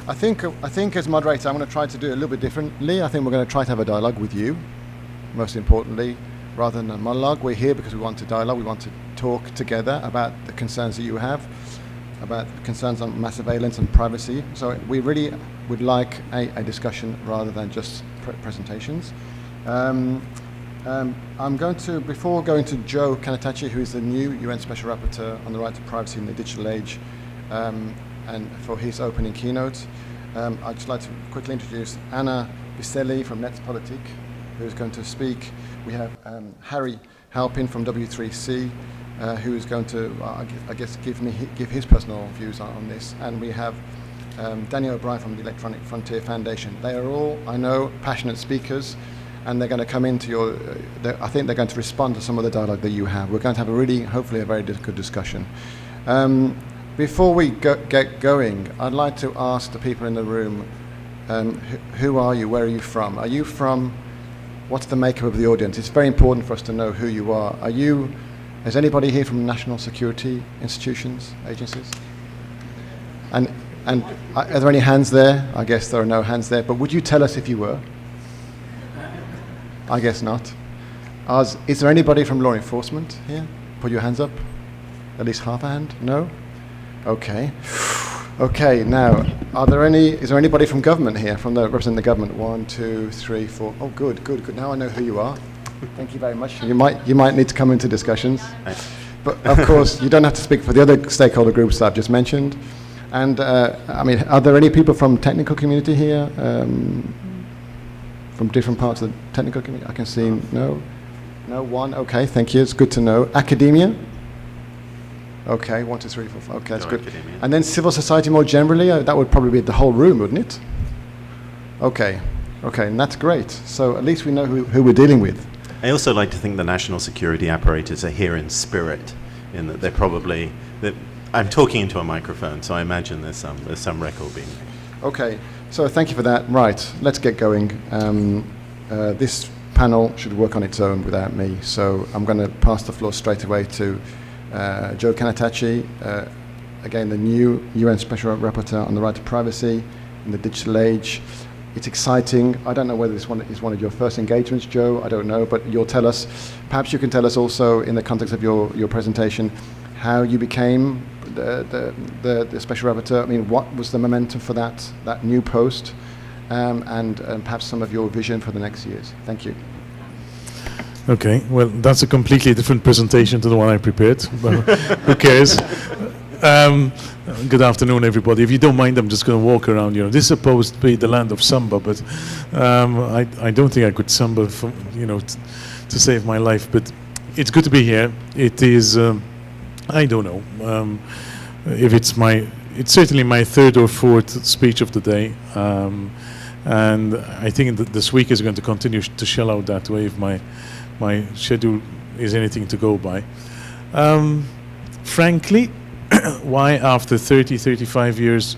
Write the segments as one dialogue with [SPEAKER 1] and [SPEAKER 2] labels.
[SPEAKER 1] I think as moderator, I'm going to try to do it a little bit differently. I think we're going to try to have a dialogue with you, most importantly, rather than a monologue. We're here because we want to dialogue. We want to talk together about the concerns that you have, about the concerns on mass surveillance and privacy. So we really would like a discussion rather than just presentations. I'm going to, before going to Joe Kanatachi, who is the new UN Special Rapporteur on the right to privacy in the digital age, and for his opening keynote, I'd just like to quickly introduce Anna Biselli from Netzpolitik, who is going to speak. We have Harry Halpin from W3C, who is going to, I guess, give his personal views on this. And we have Daniel O'Brien from the Electronic Frontier Foundation. They are all, I know, passionate speakers, and they're going to come into your, I think they're going to respond to some of the dialogue that you have. We're going to have a really, hopefully, a very good discussion. Before we get going, I'd like to ask the people in the room, who are you, where are you from? Are you from, what's the makeup of the audience? It's very important for us to know who you are. Is anybody here from national security institutions, agencies? And are there any hands there? I guess there are no hands there, but would you tell us if you were? I guess not. Is there anybody from law enforcement here? Put your hands up. At least half a hand? No? Okay. Okay, now, is there anybody from government here, representing the government? 1, 2, 3, 4. Oh, good. Now I know who you are. Thank you very much. You might need to come into discussions. But of course, you don't have to speak for the other stakeholder groups that I've just mentioned. And I mean, are there any people from technical community here? From different parts of the technical community? I can see no, one. Okay, thank you. It's good to know. Academia? Okay, 1, 2, 3, 4, 5. Okay, that's good. Academia. And then civil society more generally? That would probably be the whole room, wouldn't it? Okay, and that's great. So at least we know who we're dealing with.
[SPEAKER 2] I also like to think the national security apparatus are here in spirit, in that they're probably. I'm talking into a microphone, so I imagine there's some record being made.
[SPEAKER 1] Okay, so thank you for that. Right, let's get going. This panel should work on its own without me, so I'm going to pass the floor straight away to Joe Kanatachi, again the new UN Special Rapporteur on the right to privacy in the digital age. It's exciting. I don't know whether this one is one of your first engagements, Joe. I don't know, but you'll tell us. Perhaps you can tell us also, in the context of your presentation, how you became the Special Rapporteur. I mean, what was the momentum for that new post, and perhaps some of your vision for the next years. Thank you.
[SPEAKER 3] Okay, well, that's a completely different presentation to the one I prepared, but who cares? Good afternoon, everybody. If you don't mind, I'm just going to walk around. This is supposed to be the land of samba, but I don't think I could samba, to save my life. But it's good to be here. It is, I don't know, if it's certainly my third or fourth speech of the day, and I think that this week is going to continue to shell out that way if my schedule is anything to go by. Frankly, why after 35 years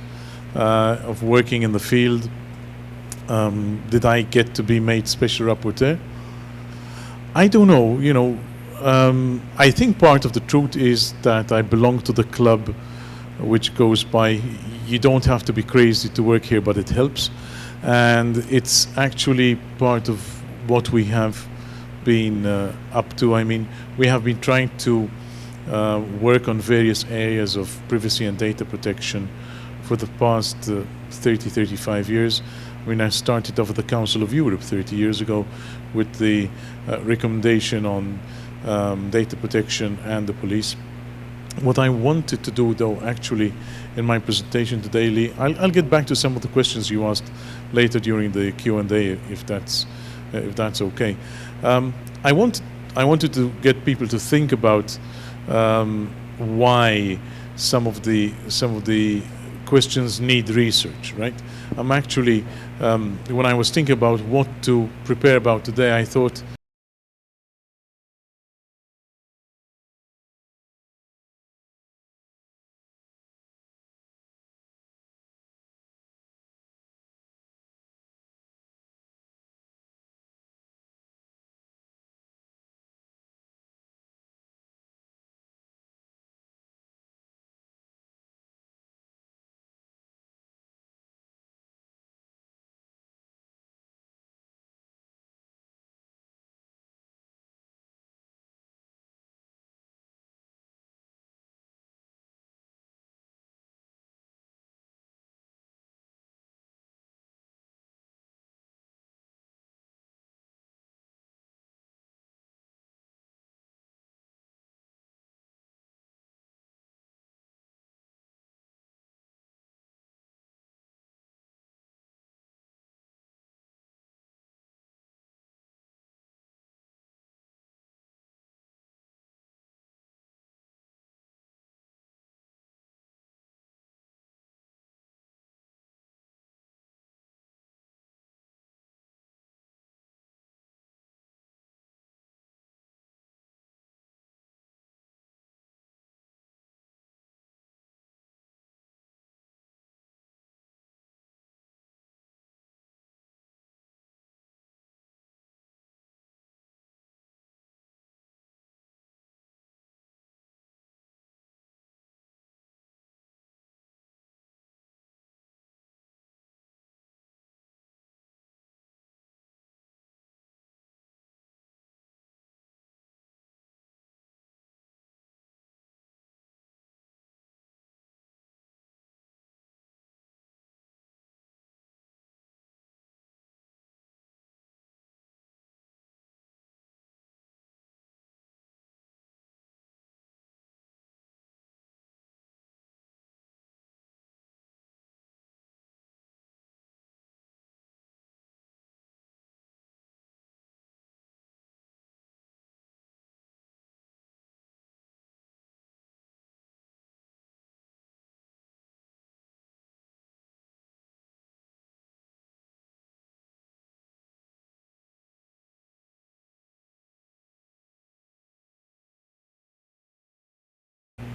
[SPEAKER 3] of working in the field did I get to be made Special Rapporteur? I don't know, I think part of the truth is that I belong to the club which goes by, you don't have to be crazy to work here, but it helps. And it's actually part of what we have been up to. I mean, we have been trying to work on various areas of privacy and data protection for the past 35 years. We now started off at the Council of Europe 30 years ago with the recommendation on data protection and the police. What I wanted to do, though, actually, in my presentation today, Lee, I'll get back to some of the questions you asked later during the Q&A, if that's okay. I wanted to get people to think about why some of the questions need research, right? I'm actually, when I was thinking about what to prepare about today, I thought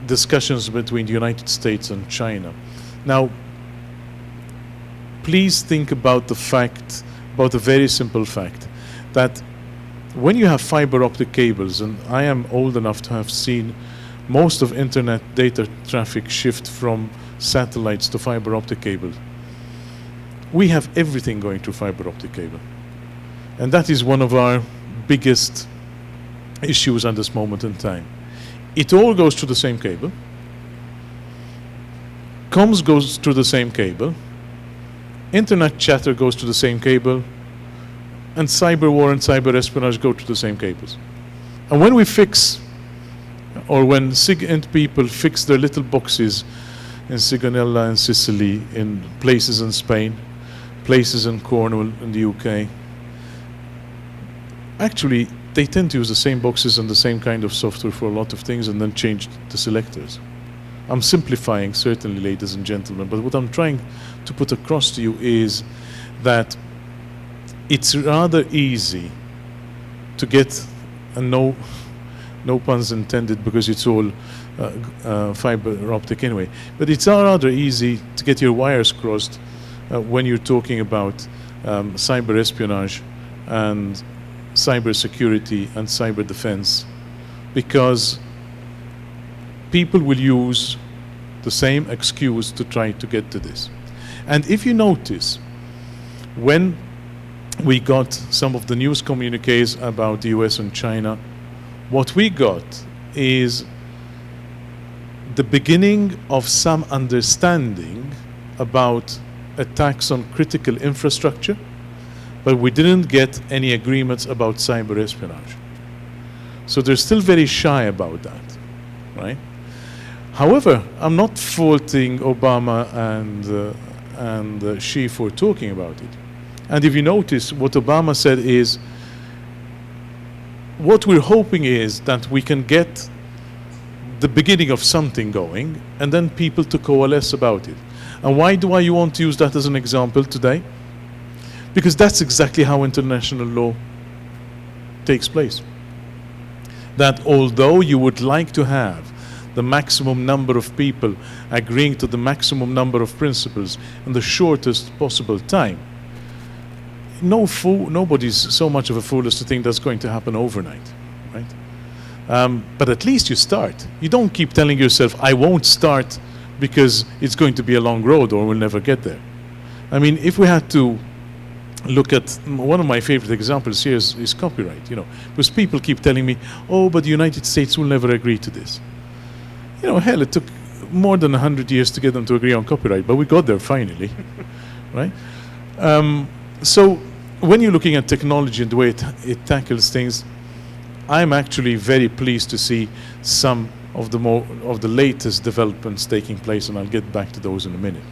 [SPEAKER 3] discussions between the United States and China. Now, please think about about a very simple fact, that when you have fiber optic cables, and I am old enough to have seen most of internet data traffic shift from satellites to fiber optic cables, we have everything going through fiber optic cable. And that is one of our biggest issues at this moment in time. It all goes through the same cable. Comms goes through the same cable. Internet chatter goes to the same cable. And cyber war and cyber espionage go to the same cables. And when we fix, or when SIGINT people fix their little boxes in Sigonella and Sicily, in places in Spain, places in Cornwall in the UK, actually they tend to use the same boxes and the same kind of software for a lot of things and then change the selectors. I'm simplifying, certainly, ladies and gentlemen, but what I'm trying to put across to you is that it's rather easy to get, and no puns intended, because it's all fiber optic anyway, but it's rather easy to get your wires crossed when you're talking about cyber espionage and cyber security and cyber defense, because people will use the same excuse to try to get to this. And if you notice, when we got some of the news communiques about the US and China, what we got is the beginning of some understanding about attacks on critical infrastructure, but we didn't get any agreements about cyber espionage. So they're still very shy about that, right? However, I'm not faulting Obama and Xi for talking about it. And if you notice, what Obama said is, what we're hoping is that we can get the beginning of something going, and then people to coalesce about it. And why do I want to use that as an example today? Because that's exactly how international law takes place. That although you would like to have the maximum number of people agreeing to the maximum number of principles in the shortest possible time, nobody's so much of a fool as to think that's going to happen overnight, right? But at least you start. You don't keep telling yourself, I won't start because it's going to be a long road or we'll never get there. I mean, if we had to look at one of my favorite examples here is copyright, because people keep telling me, oh, but the United States will never agree to this. Hell, it took more than 100 years to get them to agree on copyright, but we got there finally, right? So when you're looking at technology and the way it tackles things, I'm actually very pleased to see some of the latest developments taking place, and I'll get back to those in a minute.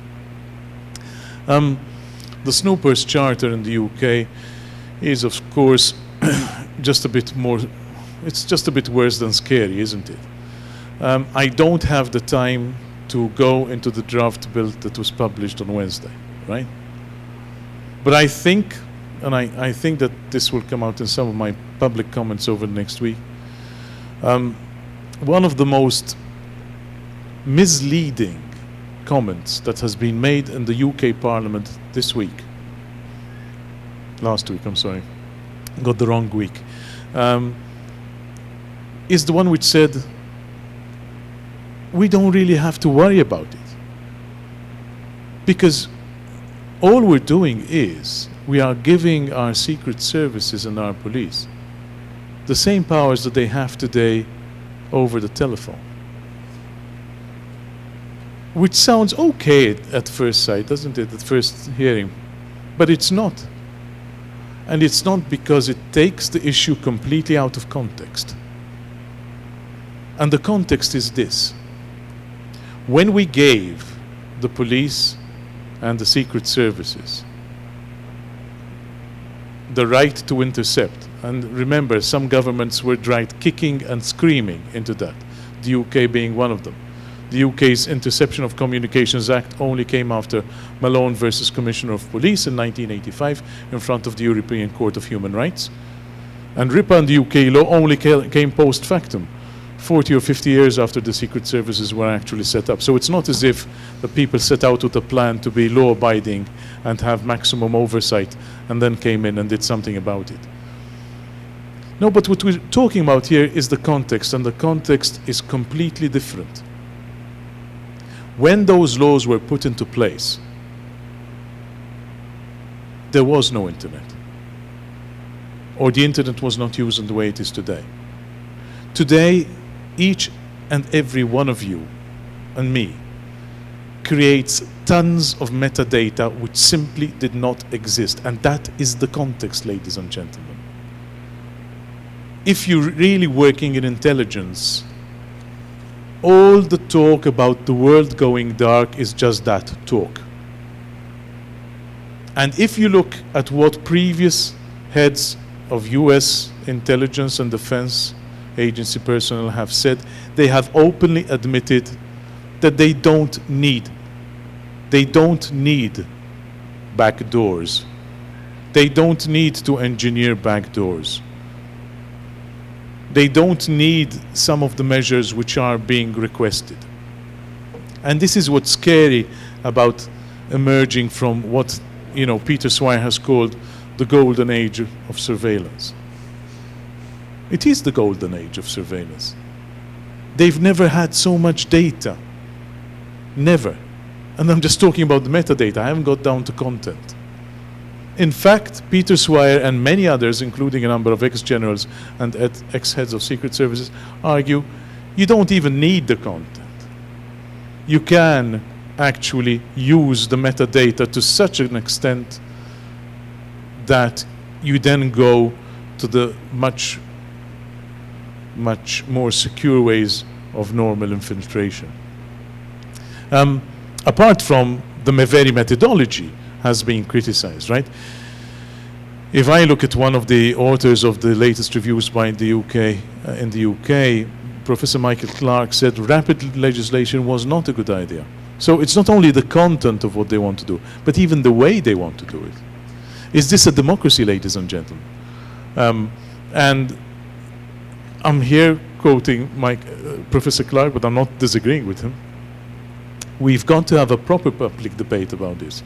[SPEAKER 3] The Snoopers Charter in the UK is, of course, just a bit more. It's just a bit worse than scary, isn't it? I don't have the time to go into the draft bill that was published on Wednesday, right? But I think, and I think that this will come out in some of my public comments over the next week, one of the most misleading comments that has been made in the UK Parliament last week, I'm sorry, got the wrong week, is the one which said, we don't really have to worry about it. Because all we're doing is, we are giving our secret services and our police the same powers that they have today over the telephone. Which sounds okay at first sight, doesn't it, at first hearing? But it's not. And it's not because it takes the issue completely out of context. And the context is this. When we gave the police and the secret services the right to intercept, and remember, some governments were dragged kicking and screaming into that, the UK being one of them. The UK's Interception of Communications Act only came after Malone versus Commissioner of Police in 1985 in front of the European Court of Human Rights. And RIPA and the UK law only came post factum 40 or 50 years after the secret services were actually set up. So it's not as if the people set out with a plan to be law-abiding and have maximum oversight and then came in and did something about it. No, but what we're talking about here is the context, and the context is completely different. When those laws were put into place, there was no internet, or the internet was not used in the way it is today. Today, each and every one of you and me creates tons of metadata which simply did not exist, and that is the context, ladies and gentlemen. If you're really working in intelligence, all the talk about the world going dark is just that, talk. And if you look at what previous heads of US intelligence and defense agency personnel have said, they have openly admitted that they don't need back doors. They don't need to engineer back doors. They don't need some of the measures which are being requested. And this is what's scary about emerging from what Peter Swire has called the golden age of surveillance. It is the golden age of surveillance. They've never had so much data. Never. And I'm just talking about the metadata. I haven't got down to content. In fact, Peter Swire and many others, including a number of ex-generals and ex-heads of secret services, argue you don't even need the content. You can actually use the metadata to such an extent that you then go to the much more secure ways of normal infiltration. Apart from the very methodology has been criticized, right? If I look at one of the authors of the latest reviews by in the UK, Professor Michael Clark said rapid legislation was not a good idea. So it's not only the content of what they want to do, but even the way they want to do it. Is this a democracy, ladies and gentlemen? And I'm here quoting Professor Clark, but I'm not disagreeing with him. We've got to have a proper public debate about this,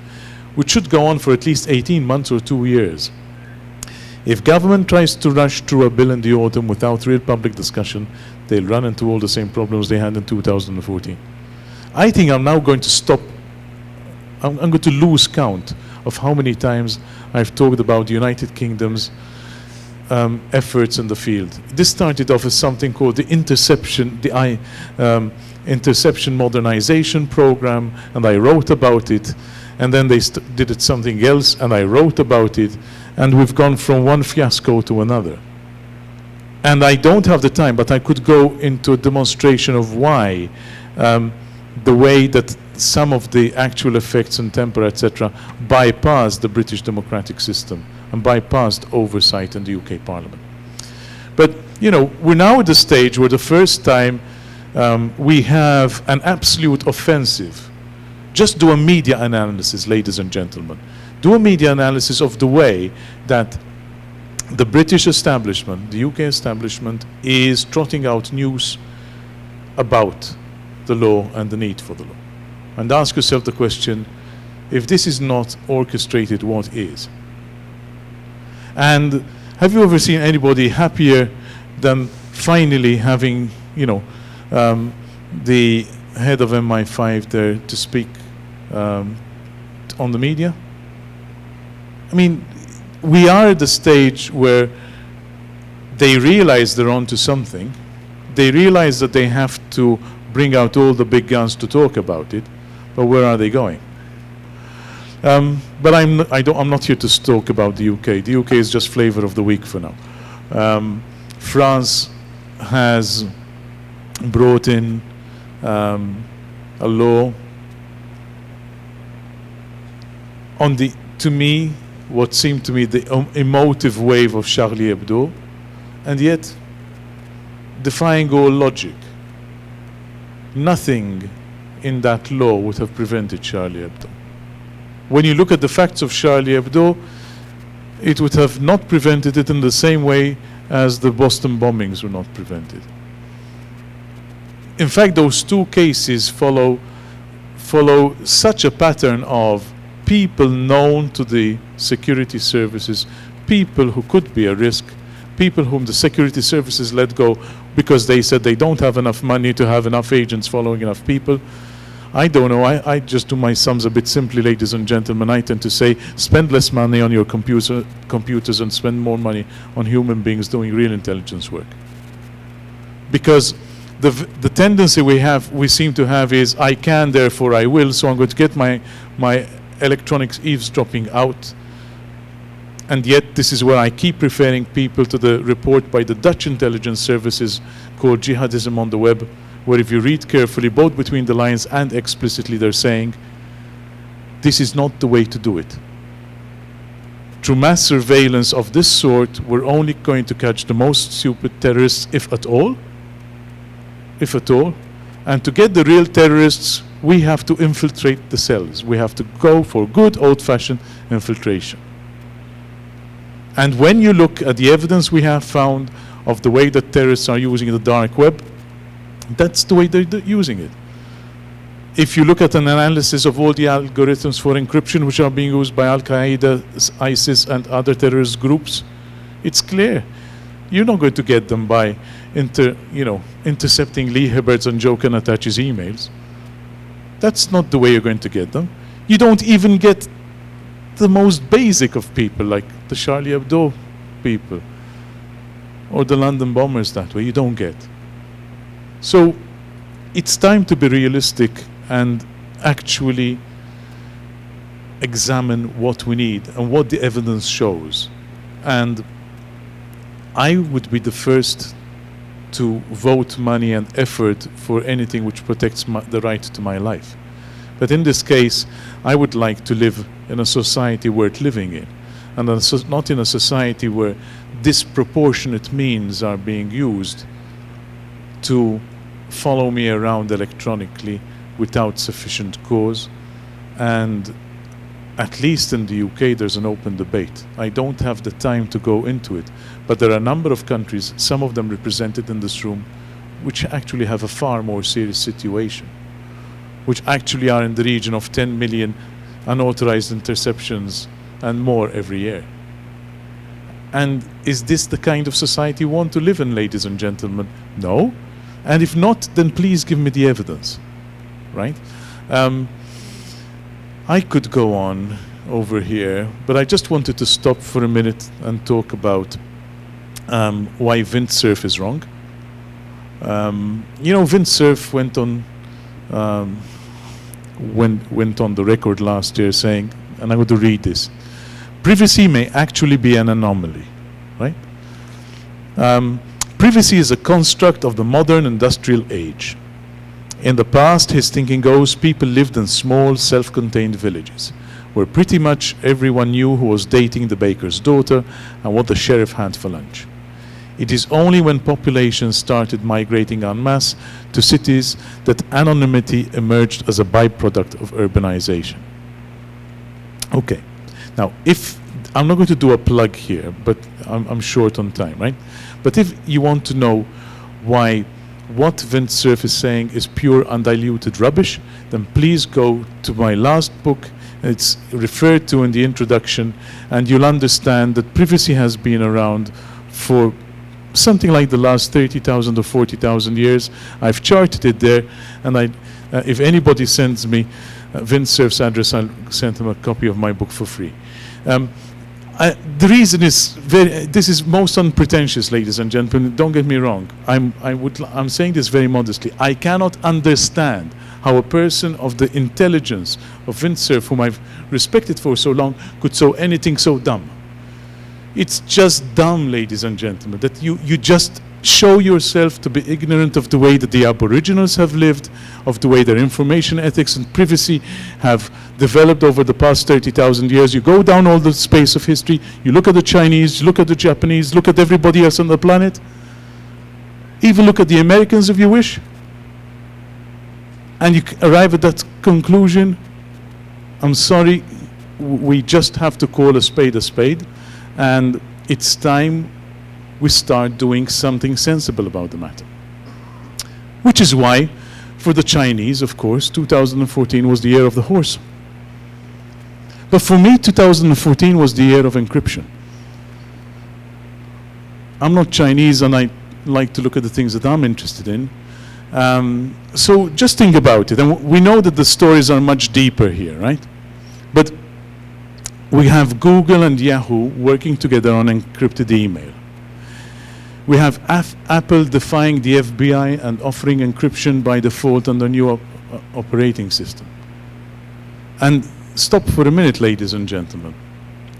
[SPEAKER 3] which should go on for at least 18 months or 2 years. If government tries to rush through a bill in the autumn without real public discussion, they'll run into all the same problems they had in 2014. I think I'm now going to stop. I'm going to lose count of how many times I've talked about the United Kingdom's efforts in the field. This started off as something called the Interception Modernization Program, and I wrote about it. And then they did it something else, and I wrote about it, and we've gone from one fiasco to another. And I don't have the time, but I could go into a demonstration of why the way that some of the actual effects and temper, etc., bypassed the British democratic system and bypassed oversight in the UK Parliament. But, we're now at the stage where the first time we have an absolute offensive. Just do a media analysis, ladies and gentlemen. Do a media analysis of the way that the British establishment, the UK establishment, is trotting out news about the law and the need for the law. And ask yourself the question, if this is not orchestrated, what is? And have you ever seen anybody happier than finally having, the head of MI5 there to speak on the media? I mean, we are at the stage where they realize they're onto something. They realize that they have to bring out all the big guns to talk about it, but where are they going? But I'm not here to talk about the UK. The UK is just flavor of the week for now. France has brought in a law on to me, what seemed to me the emotive wave of Charlie Hebdo, and yet defying all logic. Nothing in that law would have prevented Charlie Hebdo. When you look at the facts of Charlie Hebdo, it would have not prevented it in the same way as the Boston bombings were not prevented. in fact, those two cases follow such a pattern of people known to the security services, people who could be a risk, people whom the security services let go because they said they don't have enough money to have enough agents following enough people. I don't know. I just do my sums a bit simply, ladies and gentlemen. I tend to say spend less money on your computers and spend more money on human beings doing real intelligence work. Because the tendency we seem to have is I can, therefore I will, so I'm going to get my electronics eavesdropping out. And yet this is where I keep referring people to the report by the Dutch intelligence services called Jihadism on the Web, where if you read carefully, both between the lines and explicitly, they're saying this is not the way to do it. Through mass surveillance of this sort, we're only going to catch the most stupid terrorists, if at all. If at all. And to get the real terrorists, we have to infiltrate the cells. We have to go for good old-fashioned infiltration. And when you look at the evidence we have found of the way that terrorists are using the dark web, that's the way they're using it. If you look at an analysis of all the algorithms for encryption which are being used by Al-Qaeda, ISIS, and other terrorist groups, it's clear. You're not going to get them by intercepting Lee Hibbard's and Joe Kanatachi's emails. That's not the way you're going to get them. You don't even get the most basic of people, like the Charlie Hebdo people or the London bombers that way. You don't get. So it's time to be realistic and actually examine what we need and what the evidence shows. And I would be the first to vote money and effort for anything which protects the right to my life. But in this case, I would like to live in a society worth living in, and not in a society where disproportionate means are being used to follow me around electronically without sufficient cause. And at least in the UK, there's an open debate. I don't have the time to go into it, but there are a number of countries, some of them represented in this room, which actually have a far more serious situation, which actually are in the region of 10 million unauthorized interceptions and more every year. And is this the kind of society you want to live in, ladies and gentlemen? No. And if not, then please give me the evidence, right? I could go on over here, but I just wanted to stop for a minute and talk about why windsurf is wrong. Windsurf went on the record last year saying, and I'm going to read this: privacy may actually be an anomaly, right? Privacy is a construct of the modern industrial age. In the past, his thinking goes, people lived in small, self-contained villages, where pretty much everyone knew who was dating the baker's daughter and what the sheriff had for lunch. It is only when populations started migrating en masse to cities that anonymity emerged as a byproduct of urbanization. Okay, now I'm not going to do a plug here, but I'm short on time, right? But if you want to know why what windsurf is saying is pure undiluted rubbish, then please go to my last book. It's referred to in the introduction, and you'll understand that privacy has been around for something like the last 30,000 or 40,000 years. I've charted it there, and if anybody sends me windsurf's address, I'll send them a copy of my book for free. The reason is this is most unpretentious, ladies and gentlemen. Don't get me wrong. I'm saying this very modestly. I cannot understand how a person of the intelligence of windsurf, whom I've respected for so long, could say anything so dumb. It's just dumb, ladies and gentlemen, that you just show yourself to be ignorant of the way that the Aboriginals have lived, of the way their information ethics and privacy have developed over the past 30,000 years. You go down all the space of history, you look at the Chinese, you look at the Japanese, look at everybody else on the planet, even look at the Americans if you wish, and you arrive at that conclusion. I'm sorry, we just have to call a spade, and it's time we start doing something sensible about the matter. Which is why, for the Chinese, of course, 2014 was the year of the horse. But for me, 2014 was the year of encryption. I'm not Chinese, and I like to look at the things that I'm interested in. So just think about it. And we know that the stories are much deeper here, right? But we have Google and Yahoo working together on encrypted email. We have Apple defying the FBI and offering encryption by default on the new operating system. And stop for a minute, ladies and gentlemen.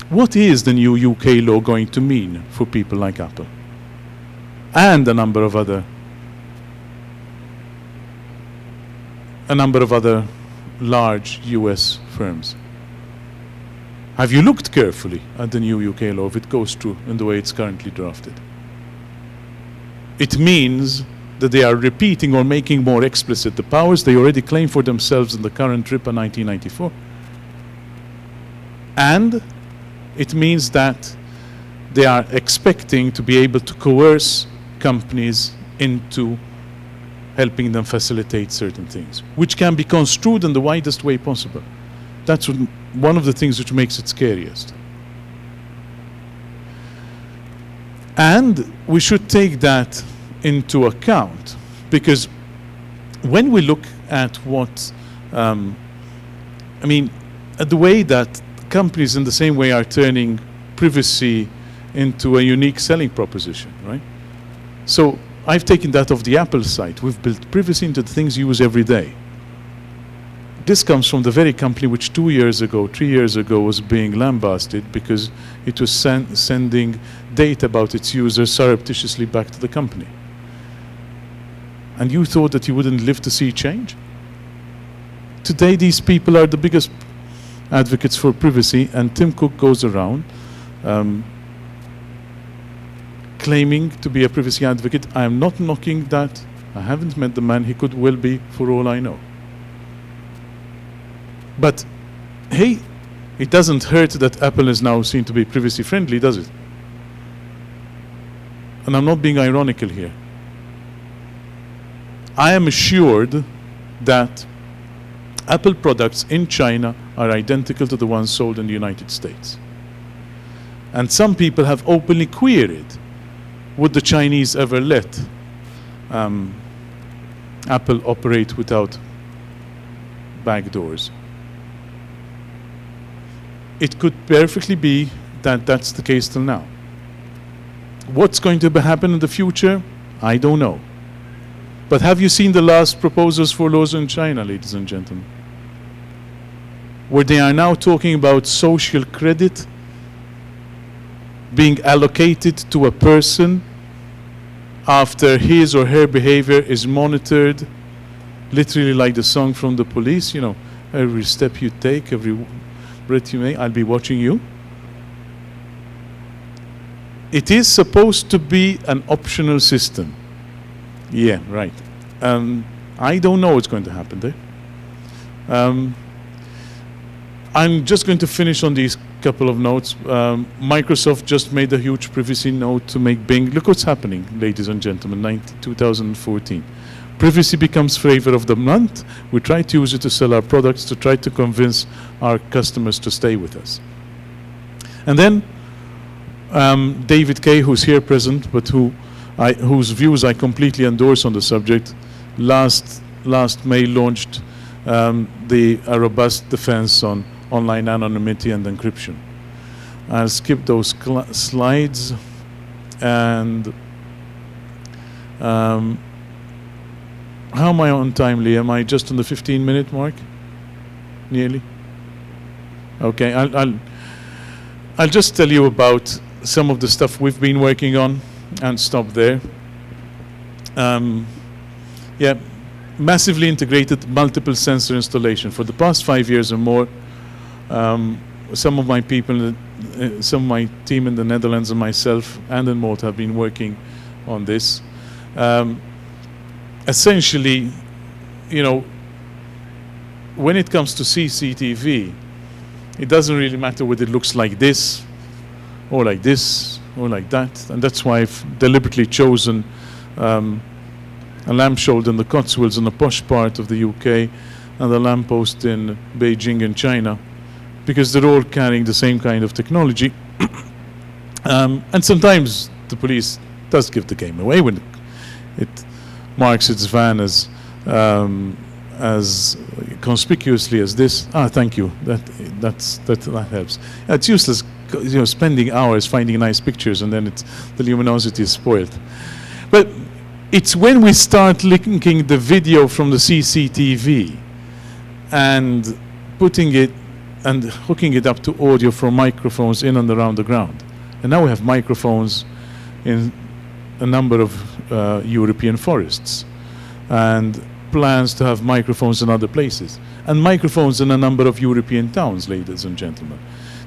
[SPEAKER 3] What is the new UK law going to mean for people like Apple? And a number of other large US firms. Have you looked carefully at the new UK law if it goes through in the way it's currently drafted? It means that they are repeating or making more explicit the powers they already claim for themselves in the current RIPA 1994. And it means that they are expecting to be able to coerce companies into helping them facilitate certain things, which can be construed in the widest way possible. That's one of the things which makes it scariest. And we should take that into account, because when we look at what, at the way that companies in the same way are turning privacy into a unique selling proposition, right? So I've taken that off the Apple side. We've built privacy into the things you use every day. This comes from the very company which 3 years ago was being lambasted because it was sending data about its users surreptitiously back to the company. And you thought that you wouldn't live to see change? Today these people are the biggest advocates for privacy, and Tim Cook goes around claiming to be a privacy advocate. I am not knocking that. I haven't met the man. He could well be, for all I know. But hey, it doesn't hurt that Apple is now seen to be privacy friendly, does it? And I'm not being ironical here. I am assured that Apple products in China are identical to the ones sold in the United States. And some people have openly queried, would the Chinese ever let Apple operate without backdoors? It could perfectly be that that's the case till now. What's going to happen in the future? I don't know. But have you seen the last proposals for laws in China, ladies and gentlemen? Where they are now talking about social credit being allocated to a person after his or her behavior is monitored, literally like the song from the Police, you know, every step you take, every breath you make, I'll be watching you. It is supposed to be an optional system. Yeah, right. I don't know what's going to happen there. I'm just going to finish on these couple of notes. Microsoft just made a huge privacy note to make Bing. Look what's happening, ladies and gentlemen, 2014. Privacy becomes flavor of the month. We try to use it to sell our products, to try to convince our customers to stay with us. And then David Kay, who's here present, but whose views I completely endorse on the subject, last May launched a robust defense on online anonymity and encryption. I'll skip those slides. And how am I on time, Lee? Am I just on the 15-minute mark? Nearly? Okay, I'll just tell you about some of the stuff we've been working on and stop there. Yeah, massively integrated multiple sensor installation. For the past 5 years or more, some of my people, some of my team in the Netherlands and myself and in Malta have been working on this. Essentially, you know, when it comes to CCTV, it doesn't really matter whether it looks like this or like this or like that, and that's why I've deliberately chosen a lampshade in the Cotswolds in a posh part of the UK, and a lamppost in Beijing in China, because they're all carrying the same kind of technology. And sometimes the police does give the game away when it marks its van as conspicuously as this. Thank you. That helps. It's useless, spending hours finding nice pictures and then the luminosity is spoiled. But it's when we start linking the video from the CCTV and putting it and hooking it up to audio from microphones in and around the ground. And now we have microphones in a number of European forests, and plans to have microphones in other places, and microphones in a number of European towns, ladies and gentlemen.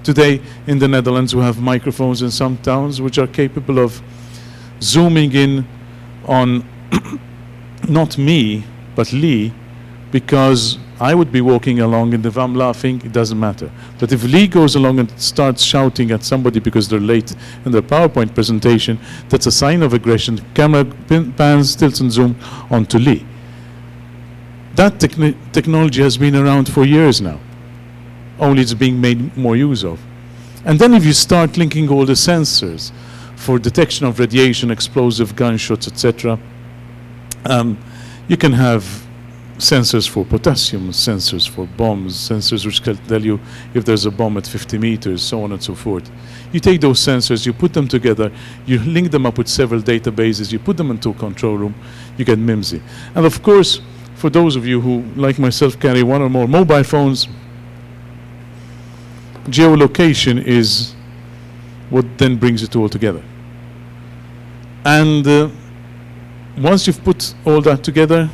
[SPEAKER 3] Today in the Netherlands we have microphones in some towns which are capable of zooming in on not me but Lee, because I would be walking along, and if I'm laughing, it doesn't matter. But if Lee goes along and starts shouting at somebody because they're late in their PowerPoint presentation, that's a sign of aggression. Camera pans, tilts and zoom onto Lee. That technology has been around for years now. Only it's being made more use of. And then if you start linking all the sensors for detection of radiation, explosive gunshots, etc., you can have sensors for potassium, sensors for bombs, sensors which can tell you if there's a bomb at 50 meters, so on and so forth. You take those sensors, you put them together, you link them up with several databases, you put them into a control room, you get MIMSI. And of course, for those of you who, like myself, carry one or more mobile phones, geolocation is what then brings it all together. And once you've put all that together,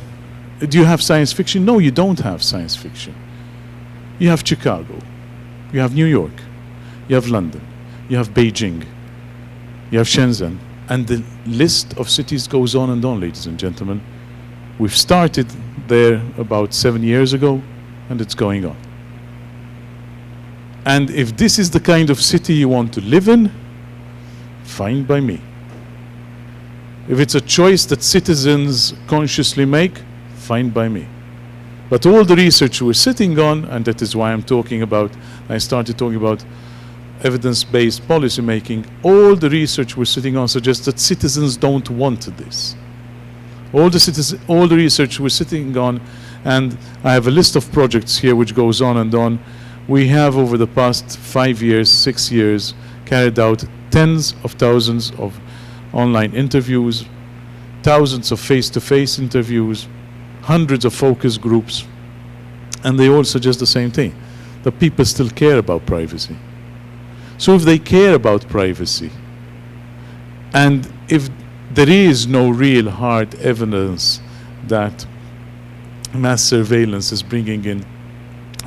[SPEAKER 3] do you have science fiction? No, you don't have science fiction. You have Chicago, you have New York, you have London, you have Beijing, you have Shenzhen, and the list of cities goes on and on, ladies and gentlemen. We've started there about 7 years ago, and it's going on. And if this is the kind of city you want to live in, fine by me. If it's a choice that citizens consciously make, fine by me. But all the research we're sitting on, and that is why I started talking about evidence-based policy making, all the research we're sitting on suggests that citizens don't want this. All the research we're sitting on, and I have a list of projects here which goes on and on. We have over the past 5 years, 6 years, carried out tens of thousands of online interviews, thousands of face-to-face interviews, hundreds of focus groups, and they all suggest the same thing, that people still care about privacy. So if they care about privacy, and if there is no real hard evidence that mass surveillance is bringing in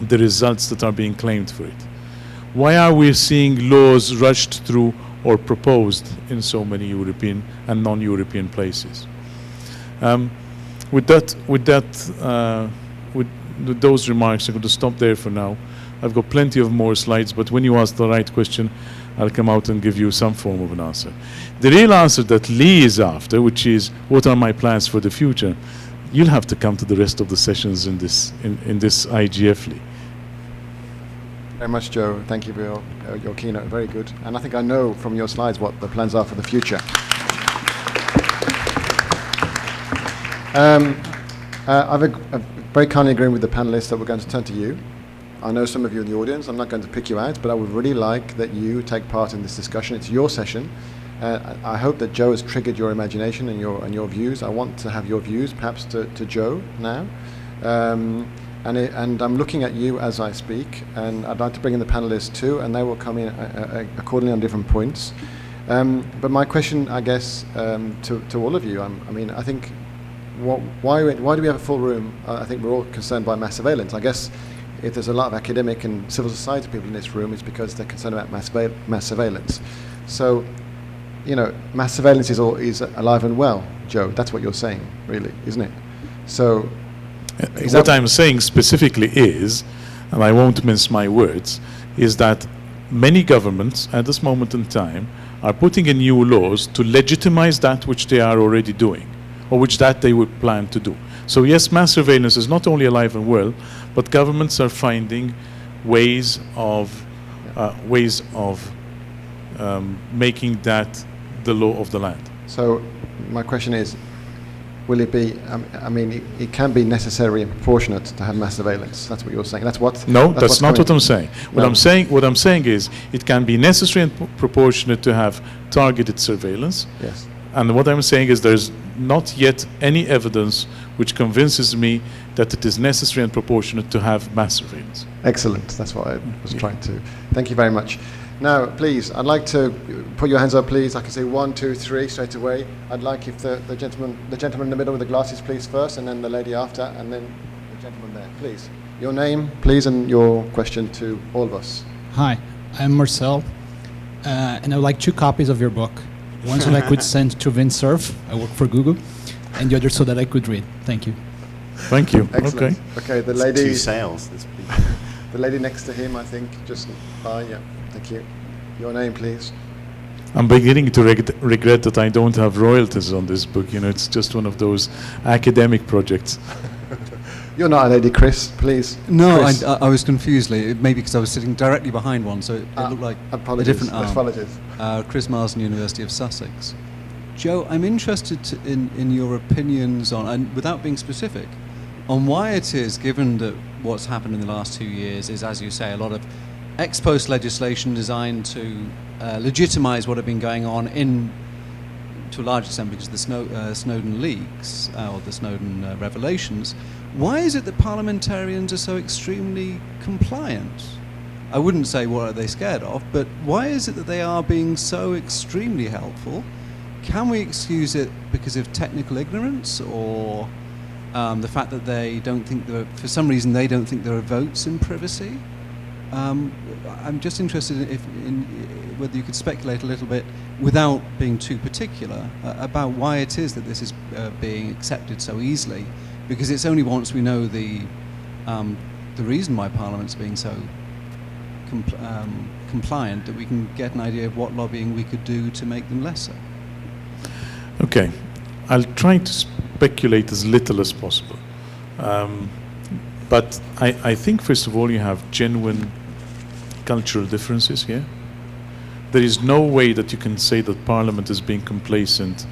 [SPEAKER 3] the results that are being claimed for it, why are we seeing laws rushed through or proposed in so many European and non-European places? With those remarks, I'm going to stop there for now. I've got plenty of more slides, but when you ask the right question, I'll come out and give you some form of an answer. The real answer that Lee is after, which is what are my plans for the future, you'll have to come to the rest of the sessions in this IGF, Lee.
[SPEAKER 1] Very much, Joe. Thank you for your keynote. Very good. And I think I know from your slides what the plans are for the future. I've very kindly agreeing with the panelists that we're going to turn to you. I know some of you in the audience. I'm not going to pick you out, but I would really like that you take part in this discussion. It's your session. I hope that Joe has triggered your imagination and your views. I want to have your views, perhaps to Joe now. And I'm looking at you as I speak, and I'd like to bring in the panelists too, and they will come in accordingly on different points. But my question, I guess, to all of you, I think, why do we have a full room? I think we're all concerned by mass surveillance. I guess if there's a lot of academic and civil society people in this room, it's because they're concerned about mass surveillance. So, mass surveillance is alive and well, Joe. That's what you're saying, really, isn't it? So,
[SPEAKER 3] what I'm saying specifically is, and I won't mince my words, is that many governments at this moment in time are putting in new laws to legitimize that which they are already doing. or which that they would plan to do. So yes, mass surveillance is not only alive and well, but governments are finding ways of making that the law of the land.
[SPEAKER 1] So my question is, will it be, I mean, it can be necessary and proportionate to have mass surveillance. That's what you're saying. That's what.
[SPEAKER 3] No, that's not what I'm saying.
[SPEAKER 1] No.
[SPEAKER 3] What I'm saying is it can be necessary and proportionate to have targeted surveillance.
[SPEAKER 1] Yes.
[SPEAKER 3] And what I'm saying is there's not yet any evidence which convinces me that it is necessary and proportionate to have mass surveillance.
[SPEAKER 1] Excellent. That's what I was trying to. Thank you very much. Now, please, I'd like to put your hands up, please. I can say 1, 2, 3 straight away. I'd like if the gentleman in the middle with the glasses, please, first, and then the lady after, and then the gentleman there, please. Your name, please, and your question to all of us.
[SPEAKER 4] Hi, I'm Marcel, and I would like 2 copies of your book. One so that I could send to Vinsurf, I work for Google, and the other so that I could read. Thank you.
[SPEAKER 3] Thank you.
[SPEAKER 1] Excellent. Okay, the lady.
[SPEAKER 2] 2 sales.
[SPEAKER 1] The lady next to him, I think, just by, yeah. Thank you. Your name, please.
[SPEAKER 3] I'm beginning to regret that I don't have royalties on this book. You know, it's just one of those academic projects.
[SPEAKER 1] You're not a lady, Chris, please.
[SPEAKER 5] No,
[SPEAKER 1] Chris.
[SPEAKER 5] I was confused. Maybe because I was sitting directly behind one, so it looked like
[SPEAKER 1] apologies.
[SPEAKER 5] a different arm.
[SPEAKER 1] Apologies.
[SPEAKER 5] Chris Marsden, University of Sussex. Joe, I'm interested in your opinions on, and without being specific, on why it is, given that what's happened in the last 2 years is, as you say, a lot of ex-post legislation designed to legitimize what had been going on to a large extent because of the Snowden leaks or the Snowden revelations. Why is it that parliamentarians are so extremely compliant? I wouldn't say what are they scared of, but why is it that they are being so extremely helpful? Can we excuse it because of technical ignorance or the fact that they don't think for some reason they don't think there are votes in privacy? I'm just interested in whether you could speculate a little bit, without being too particular, about why it is that this is being accepted so easily. Because it's only once we know the reason why Parliament's being so compliant that we can get an idea of what lobbying we could do to make them less so.
[SPEAKER 3] Okay, I'll try to speculate as little as possible. But I think, first of all, you have genuine cultural differences here. There is no way that you can say that Parliament is being complacent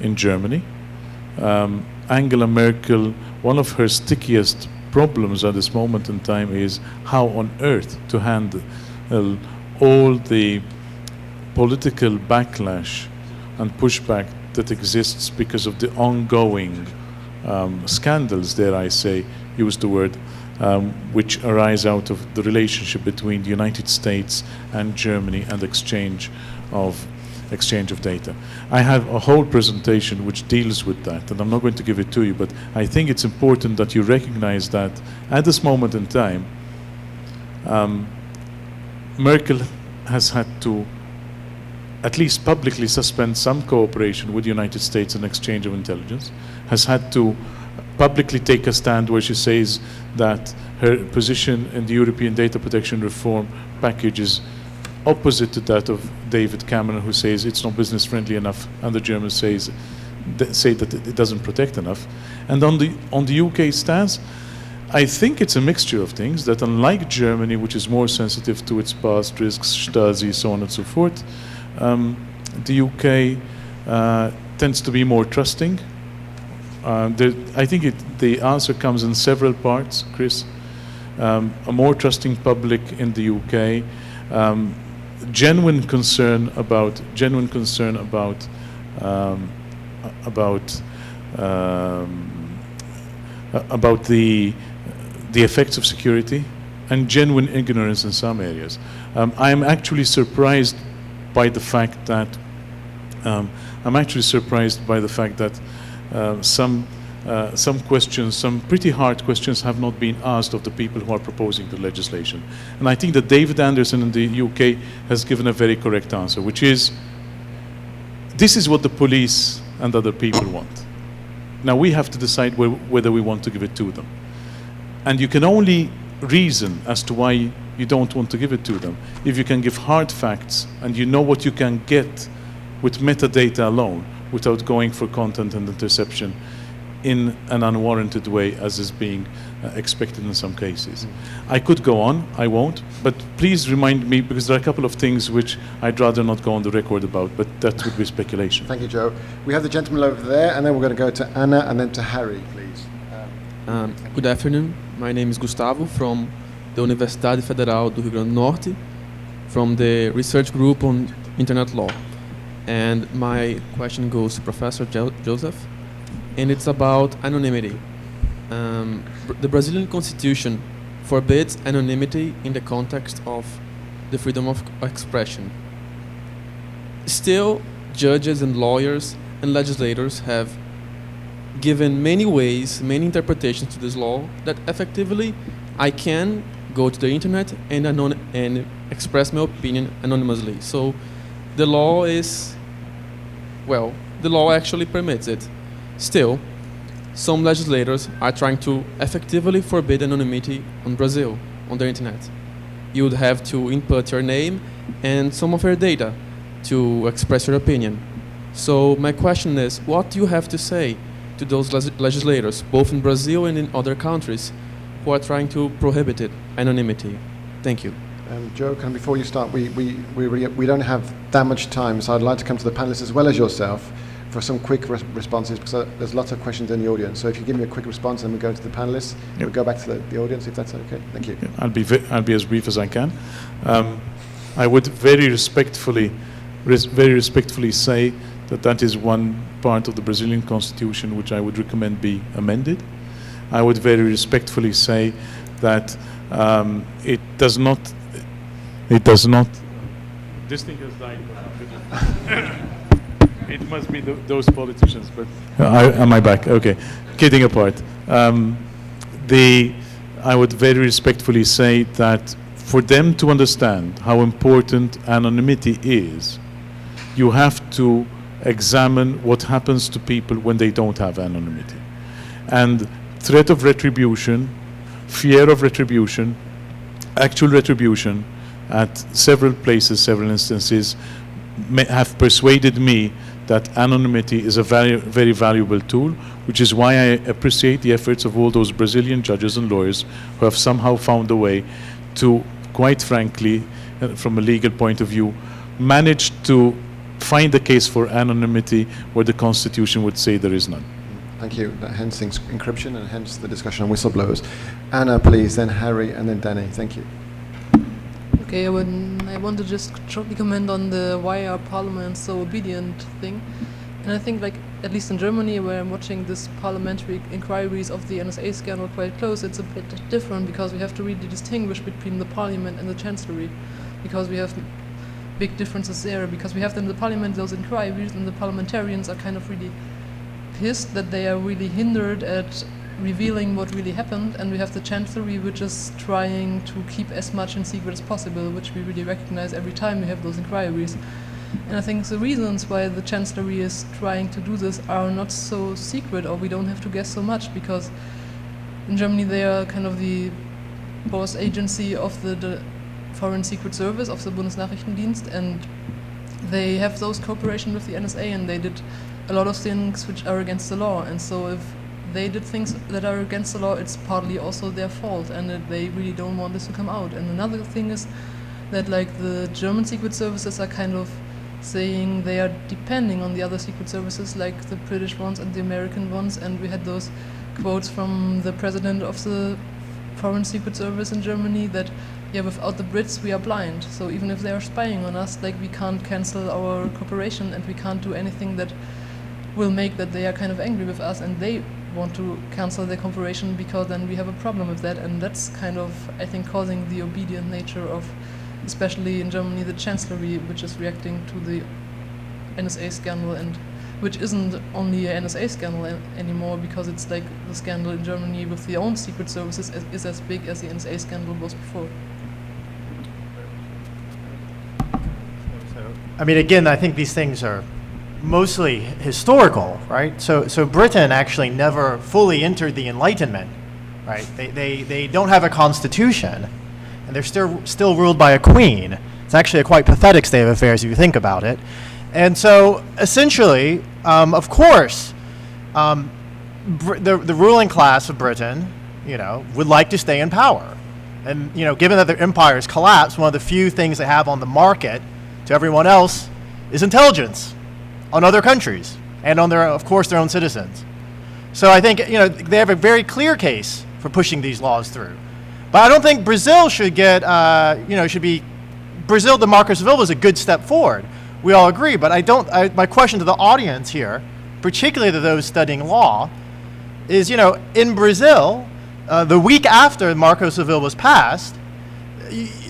[SPEAKER 3] in Germany. Angela Merkel, one of her stickiest problems at this moment in time is how on earth to handle all the political backlash and pushback that exists because of the ongoing scandals, dare I say, use the word, which arise out of the relationship between the United States and Germany and exchange of data. I have a whole presentation which deals with that, and I'm not going to give it to you, but I think it's important that you recognize that at this moment in time, Merkel has had to at least publicly suspend some cooperation with the United States in exchange of intelligence, has had to publicly take a stand where she says that her position in the European data protection reform package is opposite to that of David Cameron, who says it's not business friendly enough, and the Germans say that it doesn't protect enough. And on the UK stance, I think it's a mixture of things, that unlike Germany, which is more sensitive to its past risks, Stasi, so on and so forth, the UK tends to be more trusting. I think the answer comes in several parts, Chris. A more trusting public in the UK, genuine concern about the effects of security, and genuine ignorance in some areas. I am actually surprised by the fact that some questions, some pretty hard questions, have not been asked of the people who are proposing the legislation. And I think that David Anderson in the UK has given a very correct answer, which is, this is what the police and other people want. Now we have to decide whether we want to give it to them. And you can only reason as to why you don't want to give it to them if you can give hard facts and you know what you can get with metadata alone, without going for content and interception in an unwarranted way, as is being expected in some cases. I could go on, I won't, but please remind me, because there are a couple of things which I'd rather not go on the record about, but that would be speculation.
[SPEAKER 1] Thank you, Joe. We have the gentleman over there, and then we're going to go to Anna and then to Harry, please.
[SPEAKER 6] Good afternoon. My name is Gustavo from the Universidade Federal do Rio Grande do Norte, from the research group on internet law. And my question goes to Professor Joseph, and it's about anonymity. The Brazilian Constitution forbids anonymity in the context of the freedom of expression. Still, judges and lawyers and legislators have given many ways, many interpretations to this law that effectively I can go to the internet and express my opinion anonymously. So the law is, well, the law actually permits it. Still, some legislators are trying to effectively forbid anonymity on Brazil, on the internet. You would have to input your name and some of your data to express your opinion. So my question is, what do you have to say to those legislators, both in Brazil and in other countries, who are trying to prohibit anonymity? Thank you.
[SPEAKER 1] Joe, before you start, we don't have that much time, so I'd like to come to the panelists as well as yourself for some quick responses, because there's lots of questions in the audience. So if you give me a quick response, and we go to the panelists, we'll go back to the audience, if that's okay. Thank you.
[SPEAKER 3] Yeah, I'll be as brief as I can. I would very respectfully say that is one part of the Brazilian Constitution which I would recommend be amended. I would very respectfully say that it does not. This thing has died. It must be those politicians, but am I back? Okay. Kidding apart. I would very respectfully say that for them to understand how important anonymity is, you have to examine what happens to people when they don't have anonymity. And threat of retribution, fear of retribution, actual retribution at several places, several instances, have persuaded me that anonymity is a very, very valuable tool, which is why I appreciate the efforts of all those Brazilian judges and lawyers who have somehow found a way to, quite frankly, from a legal point of view, manage to find a case for anonymity where the Constitution would say there is none.
[SPEAKER 1] Thank you. Hence encryption and hence the discussion on whistleblowers. Anna, please, then Harry, and then Danny. Thank you.
[SPEAKER 7] Okay, I want to just shortly comment on the why are parliaments so obedient thing. And I think, like, at least in Germany, where I'm watching this parliamentary inquiries of the NSA scandal quite close, it's a bit different because we have to really distinguish between the parliament and the chancellery, because we have big differences there, because we have in the parliament those inquiries, and the parliamentarians are kind of really pissed that they are really hindered at revealing what really happened, and we have the chancellery which is trying to keep as much in secret as possible, which we really recognize every time we have those inquiries. And I think the reasons why the chancellery is trying to do this are not so secret, or we don't have to guess so much, because in Germany they are kind of the boss agency of the Foreign Secret Service, of the Bundesnachrichtendienst, and they have those cooperation with the NSA, and they did a lot of things which are against the law. And so if they did things that are against the law, it's partly also their fault, and that they really don't want this to come out. And another thing is that, like, the German secret services are kind of saying they are depending on the other secret services, like the British ones and the American ones, and we had those quotes from the president of the Foreign Secret Service in Germany that, yeah, without the Brits we are blind, so even if they are spying on us, like, we can't cancel our cooperation, and we can't do anything that will make that they are kind of angry with us, and they want to cancel their cooperation, because then we have a problem with that. And that's kind of, I think, causing the obedient nature of, especially in Germany, the chancellery, which is reacting to the NSA scandal, and which isn't only an NSA scandal anymore, because it's like the scandal in Germany with the own secret services is as big as the NSA scandal was before.
[SPEAKER 8] I mean, again, I think these things are mostly historical, right? So Britain actually never fully entered the Enlightenment, right? They don't have a constitution, and they're still ruled by a queen. It's actually a quite pathetic state of affairs if you think about it. And so essentially, Of course, the ruling class of Britain, would like to stay in power. And, given that their empires collapsed, one of the few things they have on the market to everyone else is intelligence on other countries and on of course, their own citizens. So I think, they have a very clear case for pushing these laws through. But I don't think Brazil should Brazil democracy of Silva is a good step forward. We all agree, but my question to the audience here, particularly to those studying law, is, in Brazil, the week after Marco Civil was passed,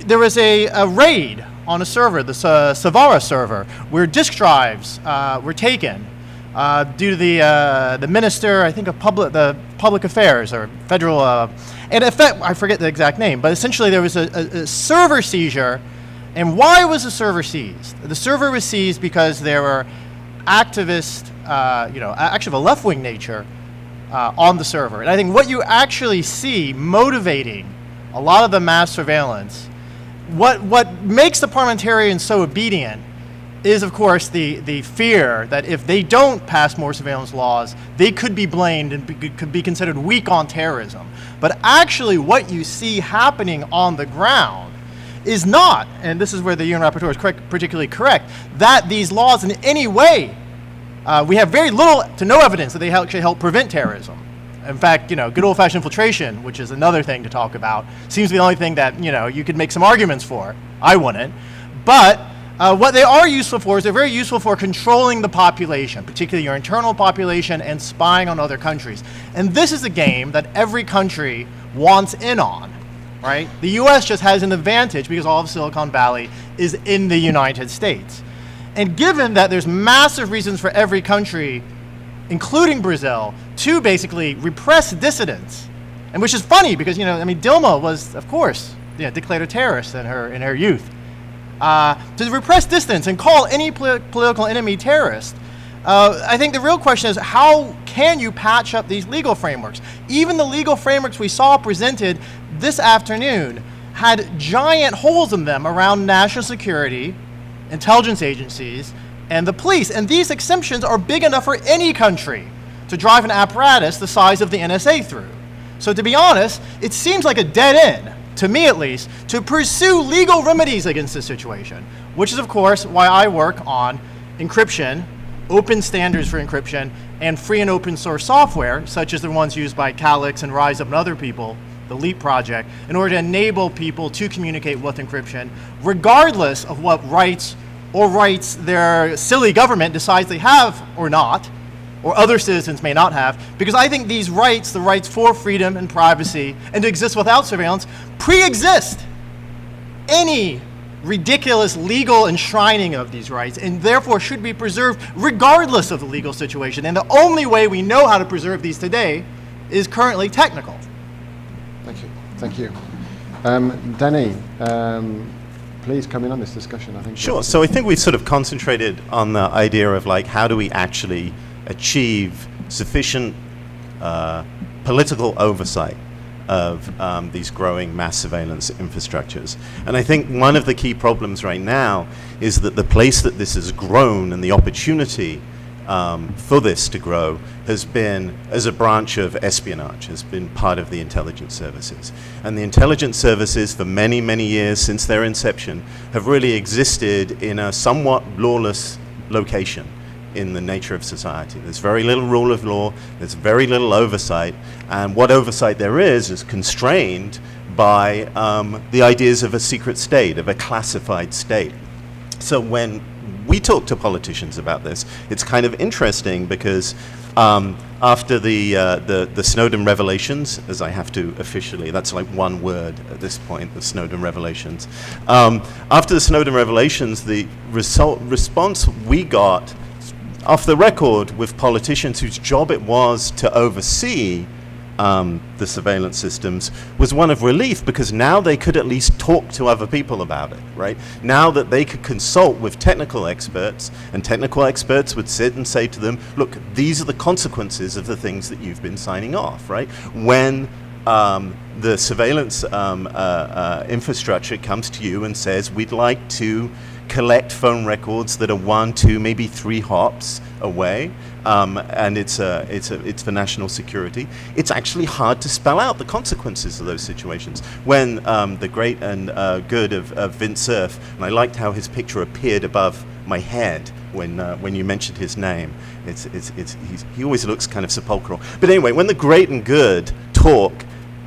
[SPEAKER 8] there was a raid on a server, the Savara server, where disk drives were taken due to the minister, I think, of public affairs or federal, and in fact, I forget the exact name, but essentially there was a server seizure. And why was the server seized? The server was seized because there were activists, actually of a left-wing nature, on the server. And I think what you actually see motivating a lot of the mass surveillance, what makes the parliamentarians so obedient is, of course, the fear that if they don't pass more surveillance laws, they could be blamed and could be considered weak on terrorism. But actually what you see happening on the ground is not, and this is where the UN rapporteur is particularly correct, that these laws in any way, we have very little to no evidence that they actually help prevent terrorism. In fact, good old-fashioned infiltration, which is another thing to talk about, seems to be the only thing that, you could make some arguments for. I wouldn't. But what they are useful for is they're very useful for controlling the population, particularly your internal population, and spying on other countries. And this is a game that every country wants in on. Right? The U.S. just has an advantage because all of Silicon Valley is in the United States. And given that there's massive reasons for every country, including Brazil, to basically repress dissidents, and which is funny because, Dilma was, of course, declared a terrorist in her youth. To repress dissidents and call any political enemy terrorist, I think the real question is, how can you patch up these legal frameworks? Even the legal frameworks we saw presented this afternoon had giant holes in them around national security, intelligence agencies, and the police. And these exemptions are big enough for any country to drive an apparatus the size of the NSA through. So to be honest, it seems like a dead end, to me at least, to pursue legal remedies against this situation, which is, of course, why I work on encryption, open standards for encryption, and free and open source software, such as the ones used by Calix and RiseUp and other people, the LEAP project, in order to enable people to communicate with encryption, regardless of what rights their silly government decides they have or not, or other citizens may not have, because I think these rights, the rights for freedom and privacy, and to exist without surveillance, pre-exist any ridiculous legal enshrining of these rights, and therefore should be preserved regardless of the legal situation. And the only way we know how to preserve these today is currently technical.
[SPEAKER 1] Thank you. Danny, please come in on this discussion. I think.
[SPEAKER 2] Sure. So I think we've sort of concentrated on the idea of how do we actually achieve sufficient political oversight of these growing mass surveillance infrastructures. And I think one of the key problems right now is that the place that this has grown and the opportunity for this to grow has been as a branch of espionage, has been part of the intelligence services. And the intelligence services for many, many years since their inception have really existed in a somewhat lawless location in the nature of society. There's very little rule of law, there's very little oversight, and what oversight there is constrained by the ideas of a secret state, of a classified state. So when we talk to politicians about this, it's kind of interesting because after the Snowden revelations, as I have to officially, that's like one word at this point, the Snowden revelations. After the Snowden revelations, the response we got off the record with politicians whose job it was to oversee the surveillance systems was one of relief, because now they could at least talk to other people about it, right? Now that they could consult with technical experts, and technical experts would sit and say to them, look, these are the consequences of the things that you've been signing off, right? When the surveillance infrastructure comes to you and says, we'd like to collect phone records that are 1, 2, maybe 3 hops away, and it's for national security, it's actually hard to spell out the consequences of those situations. When the great and good of Vint Cerf, and I liked how his picture appeared above my head when you mentioned his name. He always looks kind of sepulchral. But anyway, when the great and good talk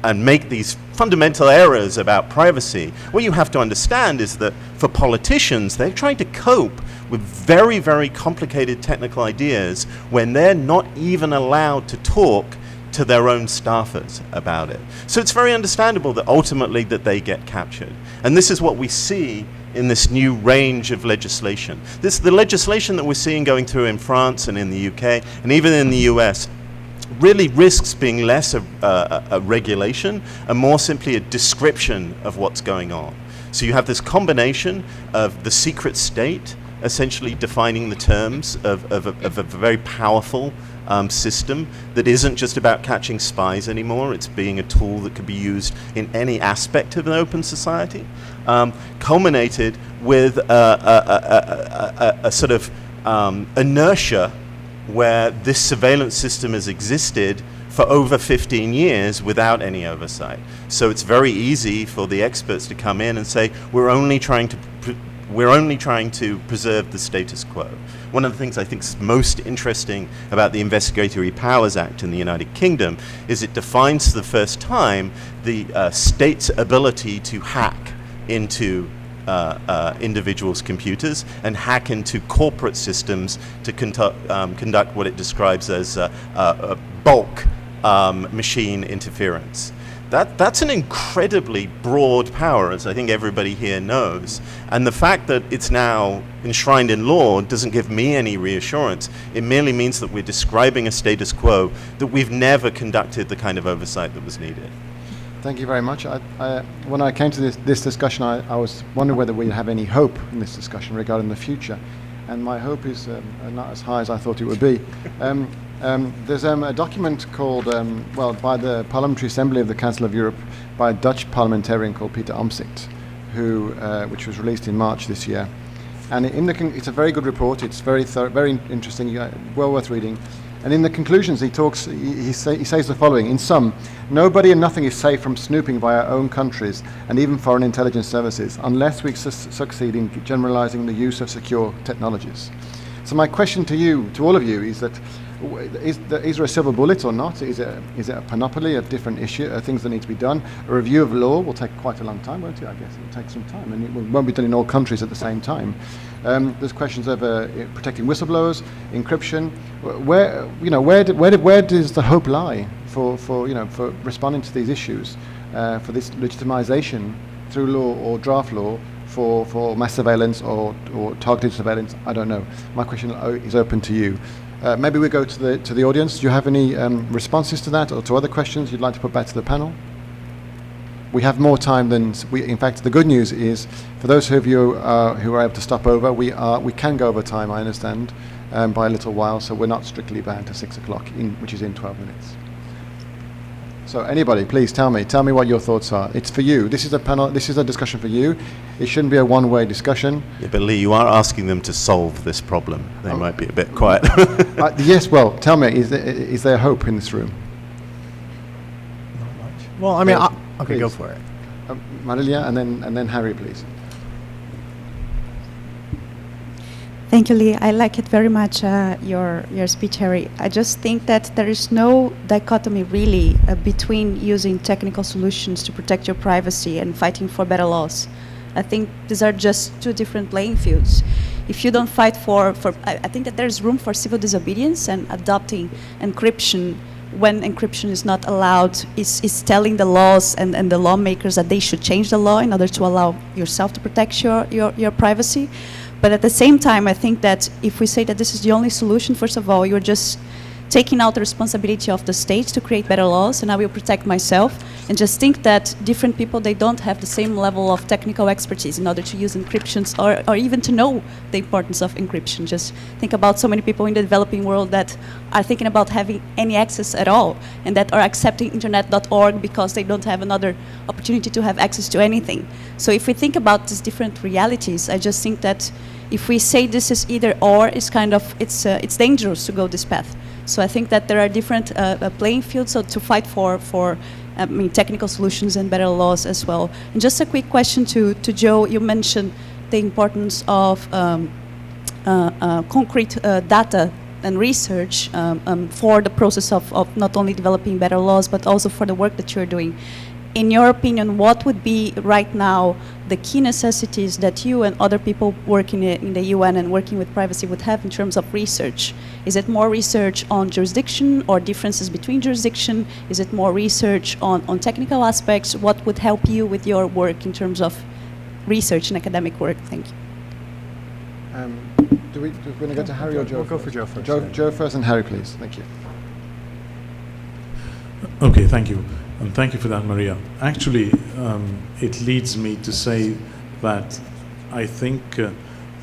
[SPEAKER 2] and make these fundamental errors about privacy, what you have to understand is that for politicians, they're trying to cope with very, very complicated technical ideas when they're not even allowed to talk to their own staffers about it. So it's very understandable that ultimately that they get captured. And this is what we see in this new range of legislation. The legislation that we're seeing going through in France and in the UK and even in the US really risks being less a regulation and more simply a description of what's going on. So you have this combination of the secret state essentially defining the terms of a very powerful system that isn't just about catching spies anymore. It's being a tool that could be used in any aspect of an open society, culminated with a sort of inertia where this surveillance system has existed for over 15 years without any oversight. So it's very easy for the experts to come in and say, we're only trying to preserve the status quo. One of the things I think is most interesting about the Investigatory Powers Act in the United Kingdom is it defines for the first time the state's ability to hack into individuals' computers and hack into corporate systems to conduct what it describes as bulk machine interference. That's an incredibly broad power, as I think everybody here knows. And the fact that it's now enshrined in law doesn't give me any reassurance. It merely means that we're describing a status quo that we've never conducted the kind of oversight that was needed.
[SPEAKER 1] Thank you very much. When I came to this discussion, I was wondering whether we have any hope in this discussion regarding the future. And my hope is not as high as I thought it would be. There's a document called, by the Parliamentary Assembly of the Council of Europe by a Dutch parliamentarian called Peter Omtzigt, which was released in March this year. And it's a very good report. It's very thorough, very interesting, well worth reading. And in the conclusions, he says the following: in sum, nobody and nothing is safe from snooping by our own countries and even foreign intelligence services unless we succeed in generalizing the use of secure technologies. So my question to all of you, is that is there a silver bullet or not? Is it a panoply of different things that need to be done? A review of law will take quite a long time, won't it? I guess it will take some time, and it won't be done in all countries at the same time. There's questions of protecting whistleblowers, encryption. Where does the hope lie for responding to these issues, for this legitimization through law or draft law for mass surveillance or targeted surveillance? I don't know. My question is open to you. Maybe we go to the audience. Do you have any responses to that or to other questions you'd like to put back to the panel? We have more time than in fact, the good news is, for those of you who are able to stop over, we can go over time, I understand, by a little while, so we're not strictly bound to 6 o'clock, which is in 12 minutes. So anybody, please tell me what your thoughts are. It's for you. This is a panel. This is a discussion for you. It shouldn't be a one-way discussion.
[SPEAKER 2] Yeah, but Lee, you are asking them to solve this problem. They might be a bit quiet.
[SPEAKER 1] Yes. Well, tell me, is there hope in this room?
[SPEAKER 8] Not much. Well, I mean, okay,
[SPEAKER 1] please.
[SPEAKER 8] go for it.
[SPEAKER 1] Marilia, and then Harry, please.
[SPEAKER 9] Thank you, Lee. I like it very much, your speech, Harry. I just think that there is no dichotomy, really, between using technical solutions to protect your privacy and fighting for better laws. I think these are just two different playing fields. If you don't fight I think that there's room for civil disobedience and adopting encryption when encryption is not allowed, is telling the laws and the lawmakers that they should change the law in order to allow yourself to protect your privacy. But at the same time, I think that if we say that this is the only solution, first of all, you're just taking out the responsibility of the states to create better laws, and I will protect myself. And just think that different people, they don't have the same level of technical expertise in order to use encryptions or even to know the importance of encryption. Just think about so many people in the developing world that are thinking about having any access at all and that are accepting internet.org because they don't have another opportunity to have access to anything. So if we think about these different realities, I just think that if we say this is either or, it's dangerous to go this path. So I think that there are different playing fields to fight for technical solutions and better laws as well. And just a quick question to Joe. You mentioned the importance of concrete data and research for the process of not only developing better laws, but also for the work that you're doing. In your opinion, what would be right now the key necessities that you and other people working in the UN and working with privacy would have in terms of research? Is it more research on jurisdiction or differences between jurisdiction? Is it more research on technical aspects? What would help you with your work in terms of research and academic work? Thank you.
[SPEAKER 1] Do we want to go to Harry or Joe?
[SPEAKER 8] We'll go for Joe first.
[SPEAKER 1] Joe first and Harry, please. Thank you.
[SPEAKER 3] Okay, thank you. And thank you for that, Maria. Actually, it leads me to say that I think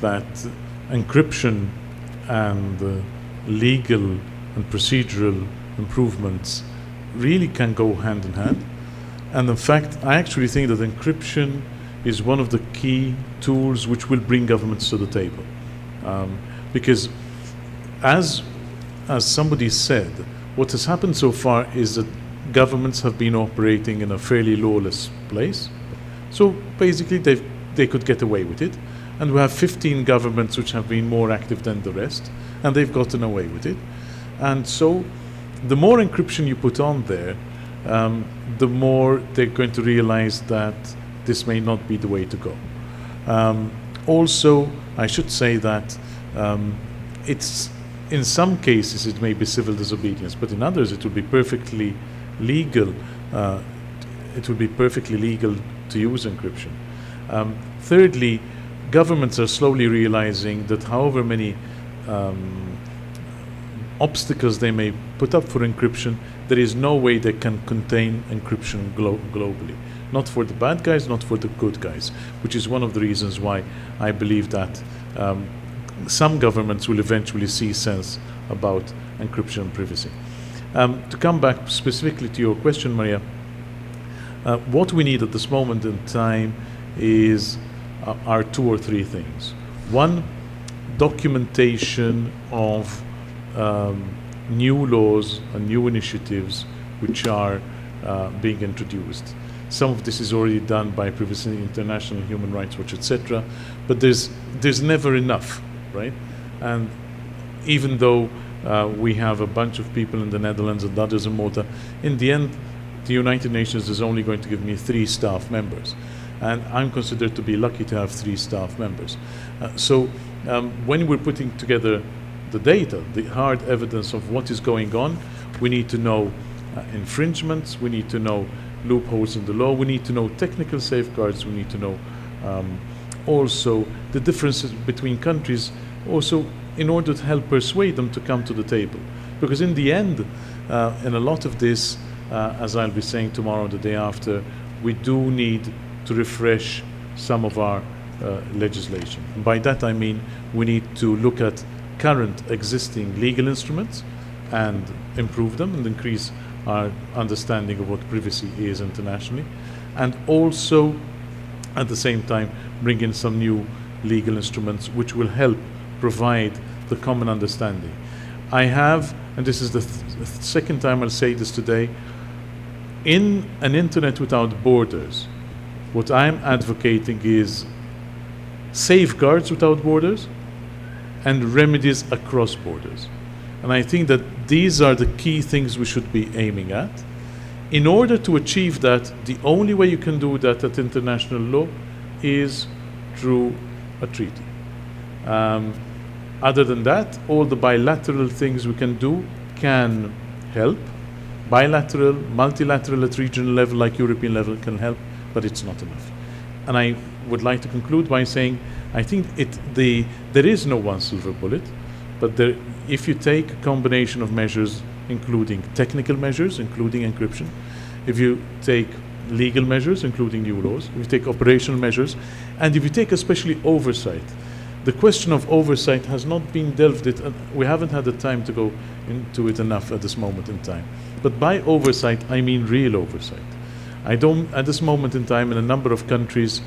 [SPEAKER 3] that encryption and legal and procedural improvements really can go hand in hand. And in fact, I actually think that encryption is one of the key tools which will bring governments to the table. Because as somebody said, what has happened so far is that governments have been operating in a fairly lawless place. So basically they could get away with it. And we have 15 governments which have been more active than the rest, and they've gotten away with it. And so the more encryption you put on there, the more they're going to realize that this may not be the way to go. Also, I should say that it's in some cases it may be civil disobedience, but in others it will be perfectly legal. It will be perfectly legal to use encryption. Thirdly, governments are slowly realizing that however many obstacles they may put up for encryption, there is no way they can contain encryption globally. Not for the bad guys, not for the good guys, which is one of the reasons why I believe that some governments will eventually see sense about encryption and privacy. To come back specifically to your question, Maria, what we need at this moment in time are two or three things. One, documentation of new laws and new initiatives which are being introduced. Some of this is already done by Privacy International, Human Rights Watch, etc. But there's never enough, right? And even though we have a bunch of people in the Netherlands and others in Malta, in the end, the United Nations is only going to give me 3 staff members. And I'm considered to be lucky to have 3 staff members. So when we're putting together the data, the hard evidence of what is going on, we need to know infringements, we need to know loopholes in the law, we need to know technical safeguards, we need to know also the differences between countries, also in order to help persuade them to come to the table. Because in the end, in a lot of this, as I'll be saying tomorrow, the day after, we do need to refresh some of our legislation. And by that I mean we need to look at current existing legal instruments and improve them and increase our understanding of what privacy is internationally, and also at the same time bring in some new legal instruments which will help provide the common understanding. I have, and this is the second time I'll say this today, in an internet without borders, what I'm advocating is safeguards without borders and remedies across borders. And I think that these are the key things we should be aiming at. In order to achieve that, the only way you can do that at international law is through a treaty. Other than that, all the bilateral things we can do can help. Bilateral, multilateral at regional level, like European level, can help, but it's not enough. And I would like to conclude by saying, I think there is no one silver bullet, but if you take a combination of measures, including technical measures, including encryption, if you take legal measures, including new laws, if you take operational measures, and if you take especially oversight. The question of oversight has not been delved with. We haven't had the time to go into it enough at this moment in time. But by oversight, I mean real oversight. I don't, at this moment in time, in a number of countries,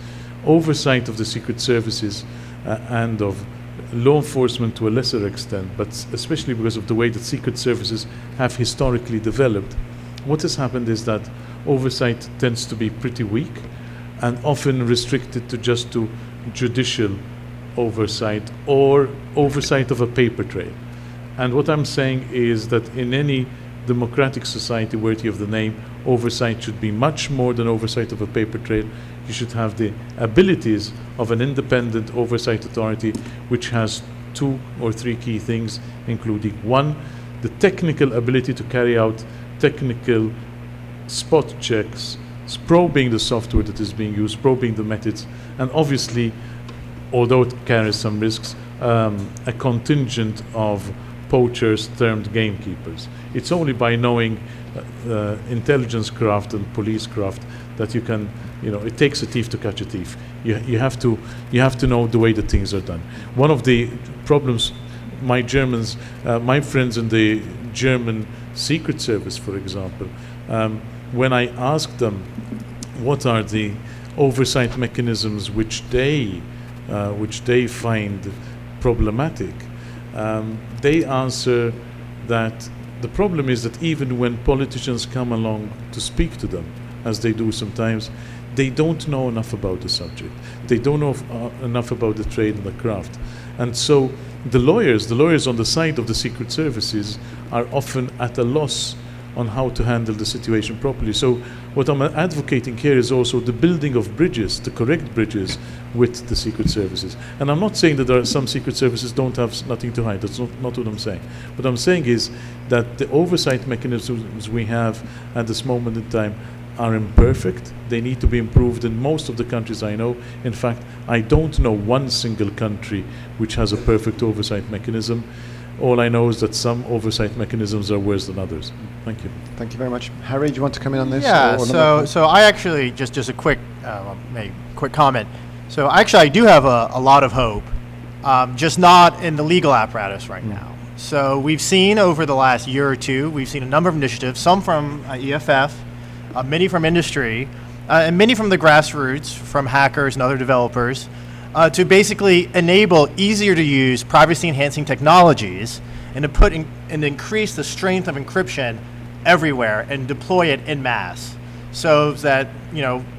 [SPEAKER 3] oversight of the secret services and of law enforcement to a lesser extent, but especially because of the way that secret services have historically developed, what has happened is that oversight tends to be pretty weak and often restricted to just to judicial oversight or oversight of a paper trail. And what I'm saying is that in any democratic society worthy of the name, oversight should be much more than oversight of a paper trail. You should have the abilities of an independent oversight authority which has 2 or 3 key things, including 1, the technical ability to carry out technical spot checks, probing the software that is being used, probing the methods, and obviously, although it carries some risks, a contingent of poachers termed gamekeepers. It's only by knowing intelligence craft and police craft that you can, it takes a thief to catch a thief. You have to know the way that things are done. One of the problems, my friends in the German Secret Service, for example, when I asked them what are the oversight mechanisms which they find problematic, they answer that the problem is that even when politicians come along to speak to them, as they do sometimes, they don't know enough about the subject. They don't know enough about the trade and the craft. And so the lawyers on the side of the secret services are often at a loss on how to handle the situation properly. So what I'm advocating here is also the building of bridges, the correct bridges with the secret services. And I'm not saying that there are some secret services don't have nothing to hide. That's not what I'm saying. What I'm saying is that the oversight mechanisms we have at this moment in time are imperfect. They need to be improved in most of the countries I know. In fact, I don't know one single country which has a perfect oversight mechanism. All I know is that some oversight mechanisms are worse than others. Thank you.
[SPEAKER 1] Thank you very much. Harry, do you want to come in on this?
[SPEAKER 8] Yeah, so I actually, just a quick comment. So actually I do have a lot of hope, just not in the legal apparatus right now. So we've seen over the last year or two, we've seen a number of initiatives, some from EFF, many from industry, and many from the grassroots, from hackers and other developers, to basically enable easier to use privacy enhancing technologies and to put and increase the strength of encryption everywhere and deploy it en masse. So that,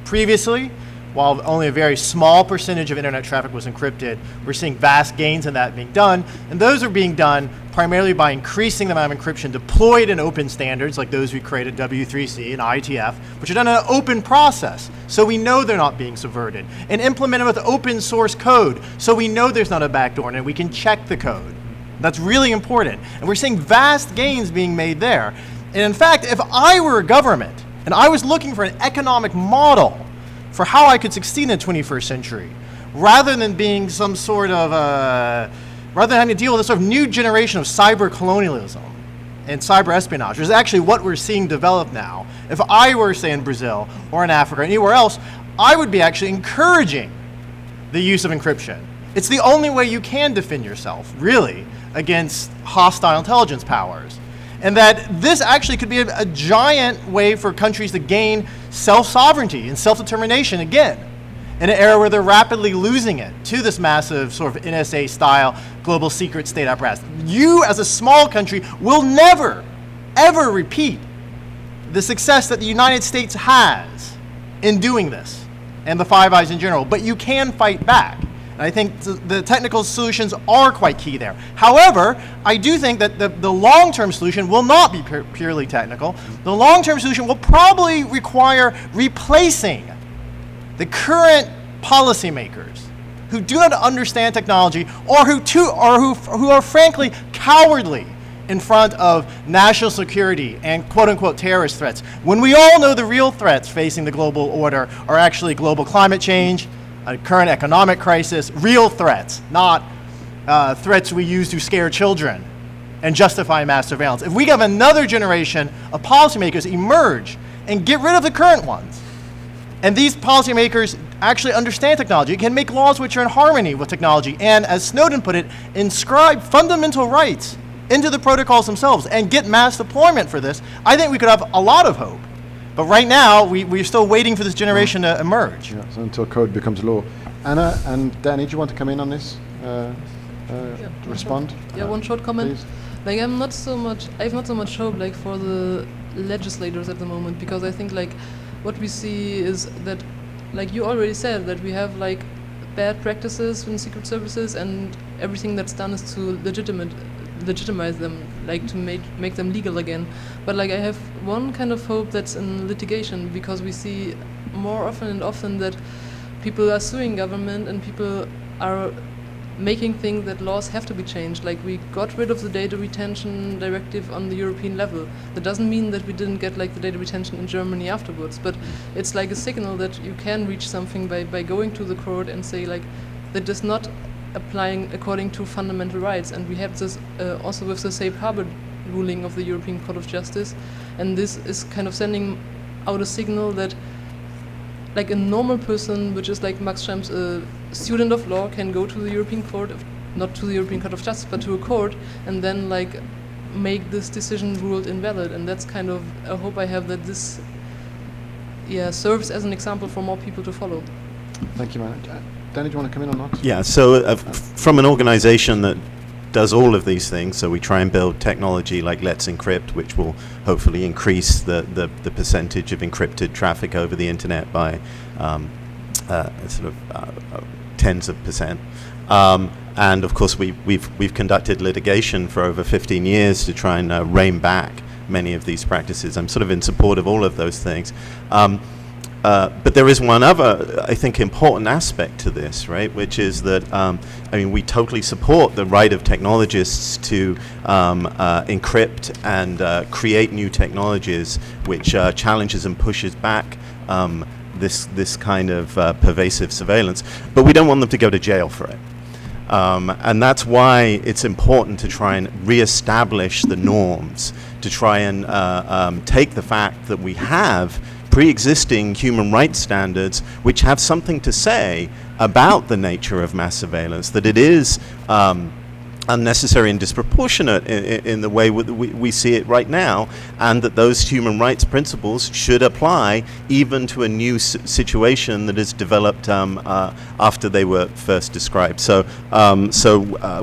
[SPEAKER 8] previously, while only a very small percentage of internet traffic was encrypted, we're seeing vast gains in that being done. And those are being done primarily by increasing the amount of encryption deployed in open standards like those we created, W3C and IGF, which are done in an open process. So we know they're not being subverted. And implemented with open source code. So we know there's not a backdoor and we can check the code. That's really important. And we're seeing vast gains being made there. And in fact, if I were a government and I was looking for an economic model for how I could succeed in the 21st century, rather than being some sort of, rather than having to deal with this sort of new generation of cyber colonialism and cyber espionage, which is actually what we're seeing develop now. If I were, say, in Brazil or in Africa or anywhere else, I would be actually encouraging the use of encryption. It's the only way you can defend yourself, really, against hostile intelligence powers. And that this actually could be a giant way for countries to gain self-sovereignty and self-determination again, in an era where they're rapidly losing it to this massive sort of NSA-style global secret state apparatus. You, as a small country, will never, ever repeat the success that the United States has in doing this, and the Five Eyes in general, but you can fight back. And I think the technical solutions are quite key there. However, I do think that the long-term solution will not be purely technical. The long-term solution will probably require replacing the current policymakers who do not understand technology or who are frankly cowardly in front of national security and quote-unquote terrorist threats, when we all know the real threats facing the global order are actually global climate change, a current economic crisis, real threats, not threats we use to scare children and justify mass surveillance. If we have another generation of policymakers emerge and get rid of the current ones. And these policymakers actually understand technology, can make laws which are in harmony with technology, and as Snowden put it, inscribe fundamental rights into the protocols themselves and get mass deployment for this. I think we could have a lot of hope. But right now, we're still waiting for this generation to emerge.
[SPEAKER 1] Yeah, so until code becomes law. Anna and Danny, do you want to come in on this? To respond?
[SPEAKER 7] Yeah, one short comment.
[SPEAKER 1] Please.
[SPEAKER 7] Like I have not so much hope like for the legislators at the moment, because I think like what we see is that, like you already said, that we have like bad practices in secret services, and everything that's done is to legitimize them, like to make them legal again. But like I have one kind of hope that's in litigation, because we see more often that people are suing government and people are making things that laws have to be changed. Like we got rid of the data retention directive on the European level. That doesn't mean that we didn't get like the data retention in Germany afterwards, but it's like a signal that you can reach something by going to the court and say like that is not applying according to fundamental rights. And we have this also with the safe harbor ruling of the European Court of Justice, and this is kind of sending out a signal that like a normal person, which is like Max Schrems, a student of law, can go to the European Court, not to the European Court of Justice, but to a court, and then like make this decision ruled invalid. And that's kind of a hope I have, that this serves as an example for more people to follow.
[SPEAKER 1] Thank you, man. Danny, do you want to come in or not?
[SPEAKER 2] Yeah, so from an organization that does all of these things, so we try and build technology like Let's Encrypt, which will hopefully increase the percentage of encrypted traffic over the internet by tens of percent. And of course, we've conducted litigation for over 15 years to try and rein back many of these practices. I'm sort of in support of all of those things. But there is one other, I think, important aspect to this, right? Which is that, we totally support the right of technologists to encrypt and create new technologies which challenges and pushes back this kind of pervasive surveillance. But we don't want them to go to jail for it. And that's why it's important to try and reestablish the norms, to try and take the fact that we have pre-existing human rights standards which have something to say about the nature of mass surveillance, that it is unnecessary and disproportionate in the way we see it right now, and that those human rights principles should apply even to a new situation that is developed after they were first described. So,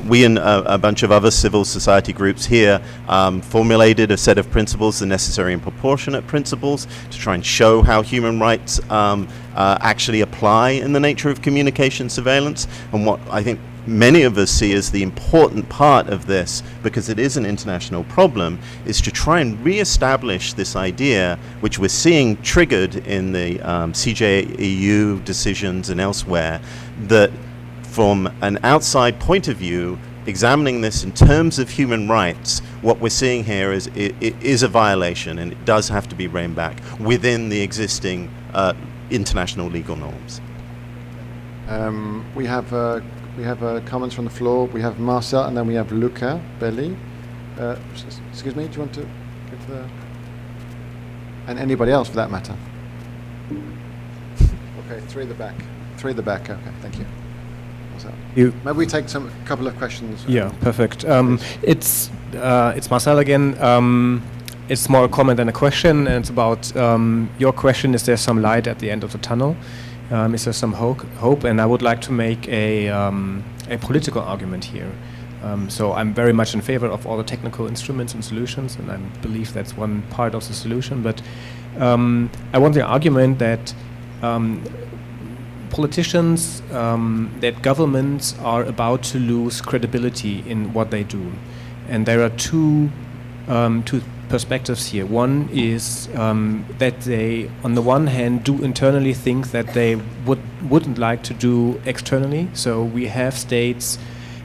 [SPEAKER 2] we and a bunch of other civil society groups here formulated a set of principles, the necessary and proportionate principles, to try and show how human rights actually apply in the nature of communication surveillance. And what I think many of us see as the important part of this, because it is an international problem, is to try and re-establish this idea, which we're seeing triggered in the CJEU decisions and elsewhere, that from an outside point of view, examining this in terms of human rights, what we're seeing here is it is a violation, and it does have to be reined back within the existing international legal norms.
[SPEAKER 1] We have comments from the floor. We have Marcel, and then we have Luca Belli. Excuse me, do you want to give the... And anybody else for that matter? Okay, three at the back. Three at the back, okay, thank you. Marcel. Maybe we take a couple of questions.
[SPEAKER 10] Yeah, perfect. It's Marcel again. It's more a comment than a question, and it's about your question, is there some light at the end of the tunnel? Is there some hope? And I would like to make a political argument here. So I'm very much in favor of all the technical instruments and solutions, and I believe that's one part of the solution. But I want the argument that politicians, that governments are about to lose credibility in what they do. And there are two perspectives here. One is that they, on the one hand, do internally think that they wouldn't like to do externally. So we have states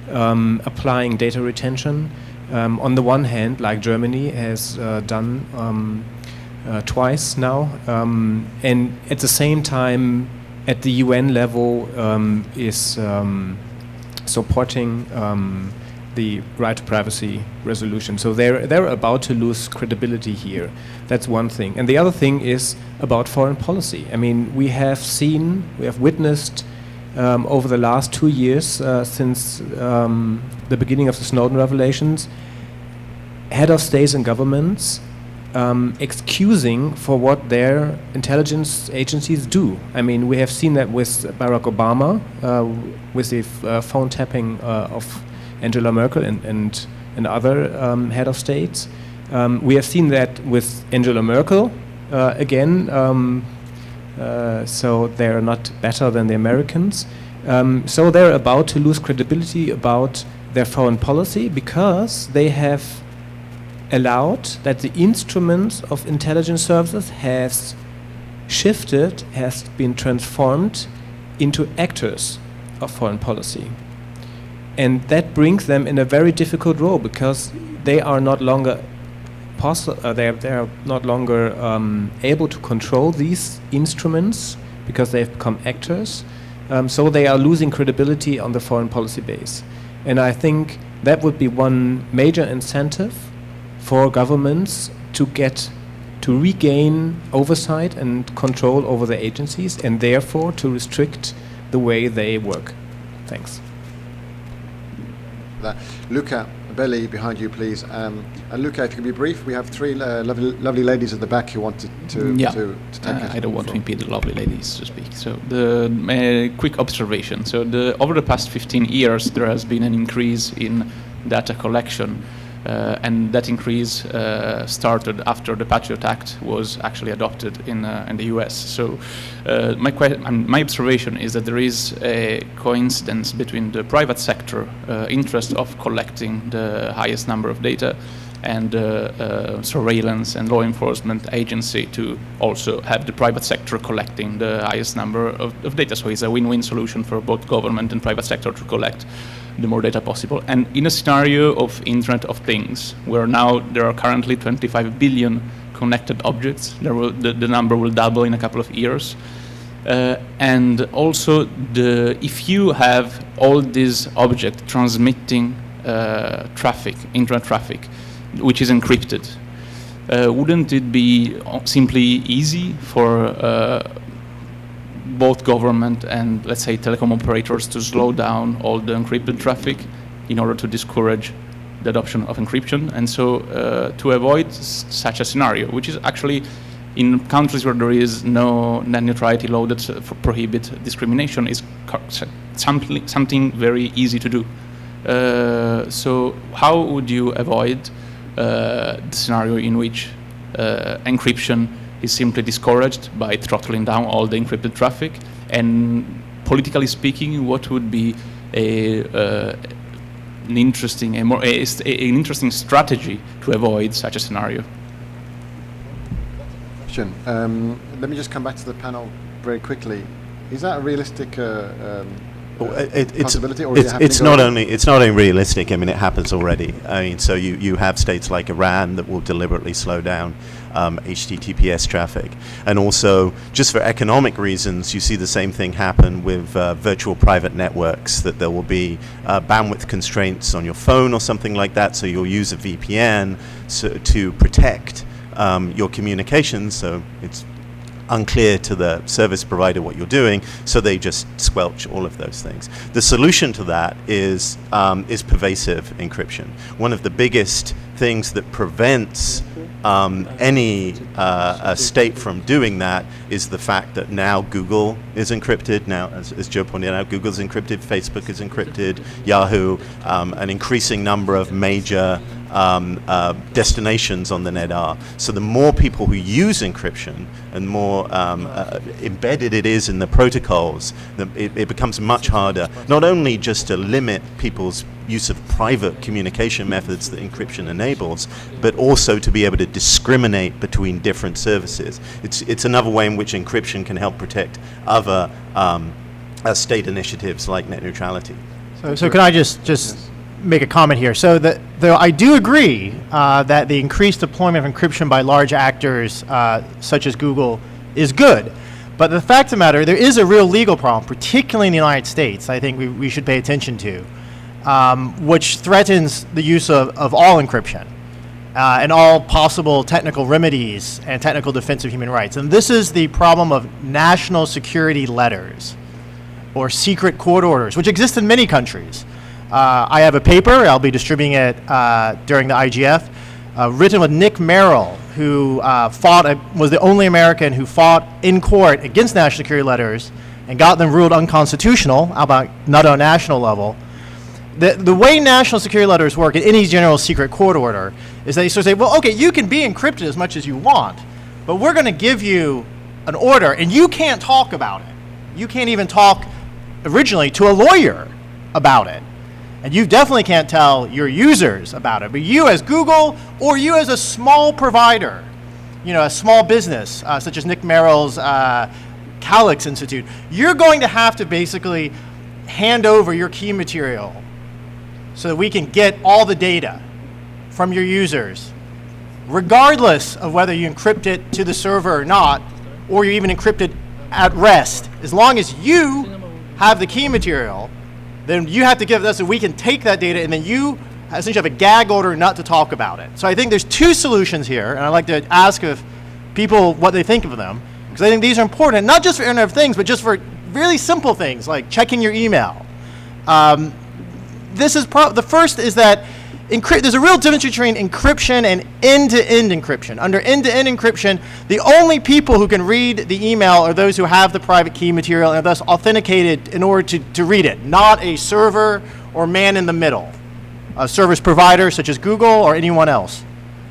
[SPEAKER 10] applying data retention. On the one hand, like Germany has done twice now, and at the same time, at the UN level, is supporting the right to privacy resolution. So they're about to lose credibility here. That's one thing. And the other thing is about foreign policy. I mean, we have witnessed over the last 2 years since the beginning of the Snowden revelations, head of states and governments excusing for what their intelligence agencies do. I mean, we have seen that with Barack Obama, with the phone tapping of Angela Merkel and other head of states. We have seen that with Angela Merkel again, so they're not better than the Americans. So they're about to lose credibility about their foreign policy because they have allowed that the instruments of intelligence services has been transformed into actors of foreign policy. And that brings them in a very difficult role because they are not longer they are not longer able to control these instruments because they have become actors. So they are losing credibility on the foreign policy base. And I think that would be one major incentive for governments to regain oversight and control over the agencies and therefore to restrict the way they work. Thanks.
[SPEAKER 1] Luca Belli, behind you, please. And Luca, if you can be brief, we have three lovely ladies at the back who want to take it.
[SPEAKER 11] I don't want to impede the lovely ladies to speak. So quick observation. So over the past 15 years, there has been an increase in data collection. And that increase started after the Patriot Act was actually adopted in the US. So my observation is that there is a coincidence between the private sector interest of collecting the highest number of data and surveillance and law enforcement agency to also have the private sector collecting the highest number of data. So it's a win-win solution for both government and private sector to collect the more data possible. And in a scenario of Internet of Things, where now there are currently 25 billion connected objects, the number will double in a couple of years. And also, if you have all these objects transmitting traffic, internet traffic, which is encrypted, wouldn't it be simply easy for both government and, let's say, telecom operators to slow down all the encrypted traffic in order to discourage the adoption of encryption? And so to avoid such a scenario, which is actually in countries where there is no net neutrality law that prohibit discrimination, is something very easy to do. So how would you avoid the scenario in which encryption is simply discouraged by throttling down all the encrypted traffic? And politically speaking, what would be an interesting strategy to avoid such a scenario?
[SPEAKER 1] Let me just come back to the panel very quickly. Is that a realistic possibility, or
[SPEAKER 2] it's not only realistic. I mean, it happens already. I mean, so you have states like Iran that will deliberately slow down HTTPS traffic, and also just for economic reasons, you see the same thing happen with virtual private networks. That there will be bandwidth constraints on your phone or something like that. So you'll use a VPN to protect your communications. So it's unclear to the service provider what you're doing, so they just squelch all of those things. The solution to that is pervasive encryption. One of the biggest things that prevents any state from doing that is the fact that now Google is encrypted. Now, as Joe pointed out, Google's encrypted, Facebook is encrypted, Yahoo, an increasing number of major destinations on the net are. So the more people who use encryption and more embedded it is in the protocols, it becomes much harder, not only just to limit people's use of private communication methods that encryption enables, but also to be able to discriminate between different services. It's another way in which encryption can help protect other state initiatives like net neutrality.
[SPEAKER 8] So can I just make a comment here? So though I do agree that the increased deployment of encryption by large actors such as Google is good. But the fact of the matter, there is a real legal problem, particularly in the United States, I think we should pay attention to. which threatens the use of all encryption and all possible technical remedies and technical defense of human rights. And this is the problem of national security letters or secret court orders, which exist in many countries. I have a paper, I'll be distributing it during the IGF, written with Nick Merrill, who was the only American who fought in court against national security letters and got them ruled unconstitutional, about not on a national level. The way national security letters work in any general secret court order is they sort of say, well, okay, you can be encrypted as much as you want, but we're going to give you an order, and you can't talk about it. You can't even talk originally to a lawyer about it. And you definitely can't tell your users about it. But you as Google, or you as a small provider, a small business, such as Nick Merrill's Calix Institute, you're going to have to basically hand over your key material so that we can get all the data from your users, regardless of whether you encrypt it to the server or not, or you even encrypt it at rest. As long as you have the key material, then you have to give us so we can take that data, and then you essentially have a gag order not to talk about it. So I think there's two solutions here, and I'd like to ask of people what they think of them, because I think these are important, not just for Internet of Things, but just for really simple things like checking your email. The first is that there's a real difference between encryption and end-to-end encryption. Under end-to-end encryption, the only people who can read the email are those who have the private key material and are thus authenticated in order to read it, not a server or man in the middle, a service provider such as Google or anyone else.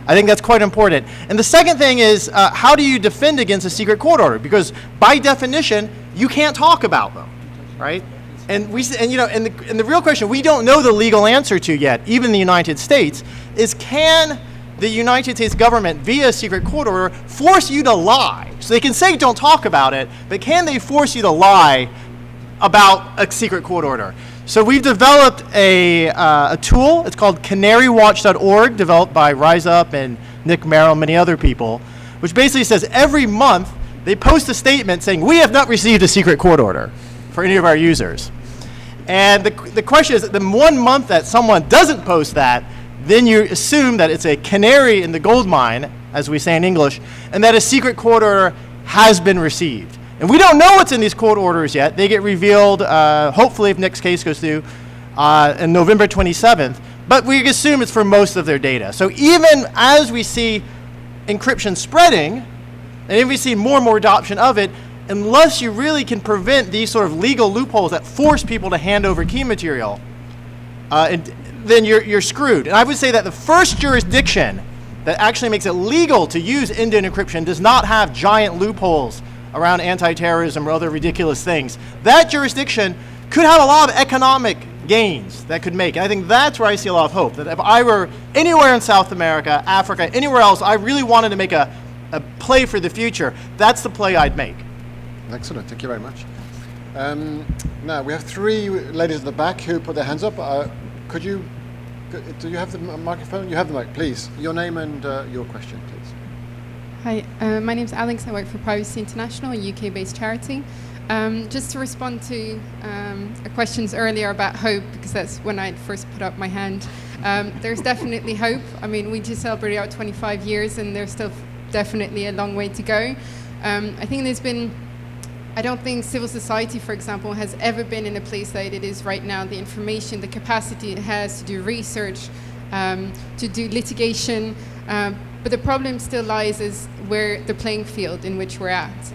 [SPEAKER 8] I think that's quite important. And the second thing is, how do you defend against a secret court order? Because by definition, you can't talk about them, right? And the real question we don't know the legal answer to yet, even in the United States, is can the United States government, via a secret court order, force you to lie? So they can say don't talk about it, but can they force you to lie about a secret court order? So we've developed a tool. It's called CanaryWatch.org, developed by Rise Up and Nick Merrill and many other people, which basically says every month they post a statement saying we have not received a secret court order for any of our users. And the question is, the 1 month that someone doesn't post that, then you assume that it's a canary in the gold mine, as we say in English, and that a secret court order has been received. And we don't know what's in these court orders yet. They get revealed, hopefully, if Nick's case goes through, on November 27th. But we assume it's for most of their data. So even as we see encryption spreading, and if we see more and more adoption of it, unless you really can prevent these sort of legal loopholes that force people to hand over key material, then you're screwed. And I would say that the first jurisdiction that actually makes it legal to use end-to-end encryption does not have giant loopholes around anti-terrorism or other ridiculous things. That jurisdiction could have a lot of economic gains that could make. And I think that's where I see a lot of hope, that if I were anywhere in South America, Africa, anywhere else, I really wanted to make a play for the future, that's the play I'd make.
[SPEAKER 1] Excellent, thank you very much. Now, we have three ladies at the back who put their hands up. Do you have the microphone? You have the mic, please. Your name and your question, please.
[SPEAKER 12] Hi, my name's Alex. I work for Privacy International, a UK-based charity. Just to respond to questions earlier about hope, because that's when I first put up my hand. There's definitely hope. I mean, we just celebrated our 25 years, and there's still definitely a long way to go. I don't think civil society, for example, has ever been in a place that it is right now. The information, the capacity it has to do research, to do litigation, but the problem still lies is where the playing field in which we're at.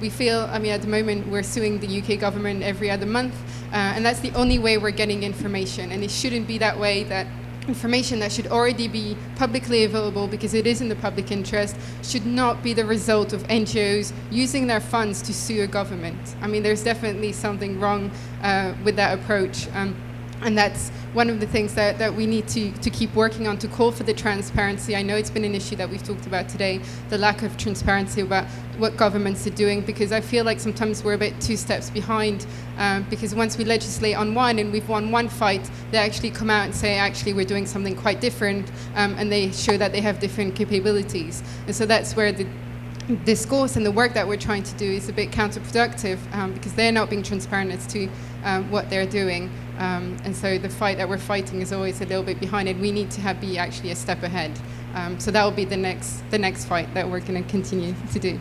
[SPEAKER 12] We feel, at the moment we're suing the UK government every other month, and that's the only way we're getting information. And it shouldn't be that way, that information that should already be publicly available because it is in the public interest should not be the result of NGOs using their funds to sue a government. There's definitely something wrong with that approach. And that's one of the things that we need to keep working on, to call for the transparency. I know it's been an issue that we've talked about today, the lack of transparency about what governments are doing, because I feel like sometimes we're a bit 2 steps behind, because once we legislate on one and we've won one fight, they actually come out and say, actually, we're doing something quite different, and they show that they have different capabilities. And so that's where discourse and the work that we're trying to do is a bit counterproductive because they're not being transparent as to what they're doing. And so the fight that we're fighting is always a little bit behind it. We need to be actually a step ahead. So that will be the next fight that we're going to continue to do.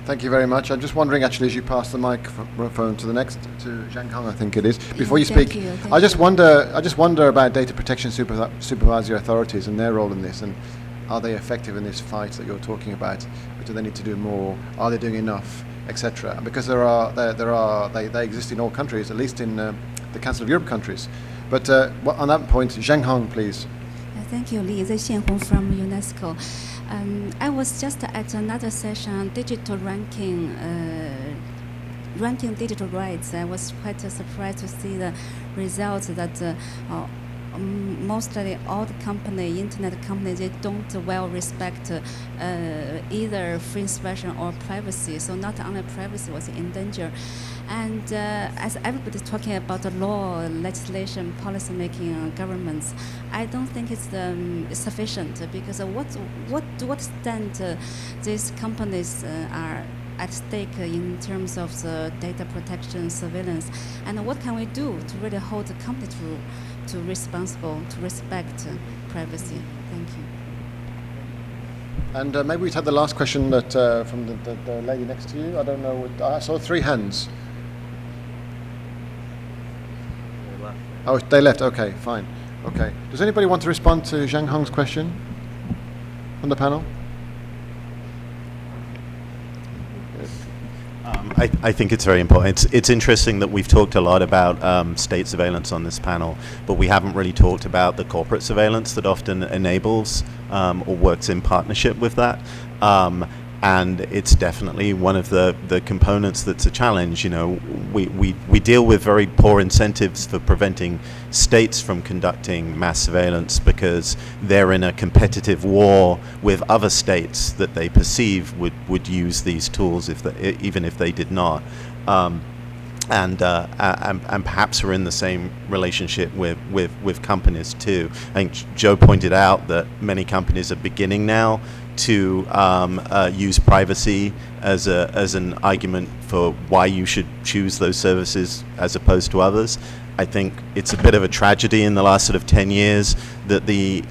[SPEAKER 1] Thank you very much. I'm just wondering, actually, as you pass the microphone to the next, to Zhang Hong, I think it is. Before you speak, I just wonder about data protection supervisory authorities and their role in this, and are they effective in this fight that you're talking about? Or do they need to do more? Are they doing enough, etc.? Because they exist in all countries, at least in the Council of Europe countries. But on that point, Zhang Hong, please.
[SPEAKER 13] Thank you, Li. This is Xian Hong from UNESCO. I was just at another session on digital ranking digital rights. I was quite surprised to see the results that mostly all the internet companies, they don't well respect either free expression or privacy. So not only privacy was in danger. And as everybody's talking about the law, legislation, policy making, governments, I don't think it's sufficient because to what extent these companies are at stake in terms of the data protection, surveillance, and what can we do to really hold the company to responsible, to respect privacy? Thank you.
[SPEAKER 1] And maybe we'd have the last question that from the lady next to you. I don't know. I saw 3 hands. Oh, they left. Okay, fine. Okay. Does anybody want to respond to Zhang Hong's question from the panel?
[SPEAKER 2] I think it's very important. It's interesting that we've talked a lot about state surveillance on this panel, but we haven't really talked about the corporate surveillance that often enables or works in partnership with that. And it's definitely one of the components that's a challenge. You know, we deal with very poor incentives for preventing states from conducting mass surveillance because they're in a competitive war with other states that they perceive would use these tools even if they did not. And perhaps are in the same relationship with companies too. I think Joe pointed out that many companies are beginning now to use privacy as an argument for why you should choose those services as opposed to others. I think it's a bit of a tragedy in the last sort of 10 years that the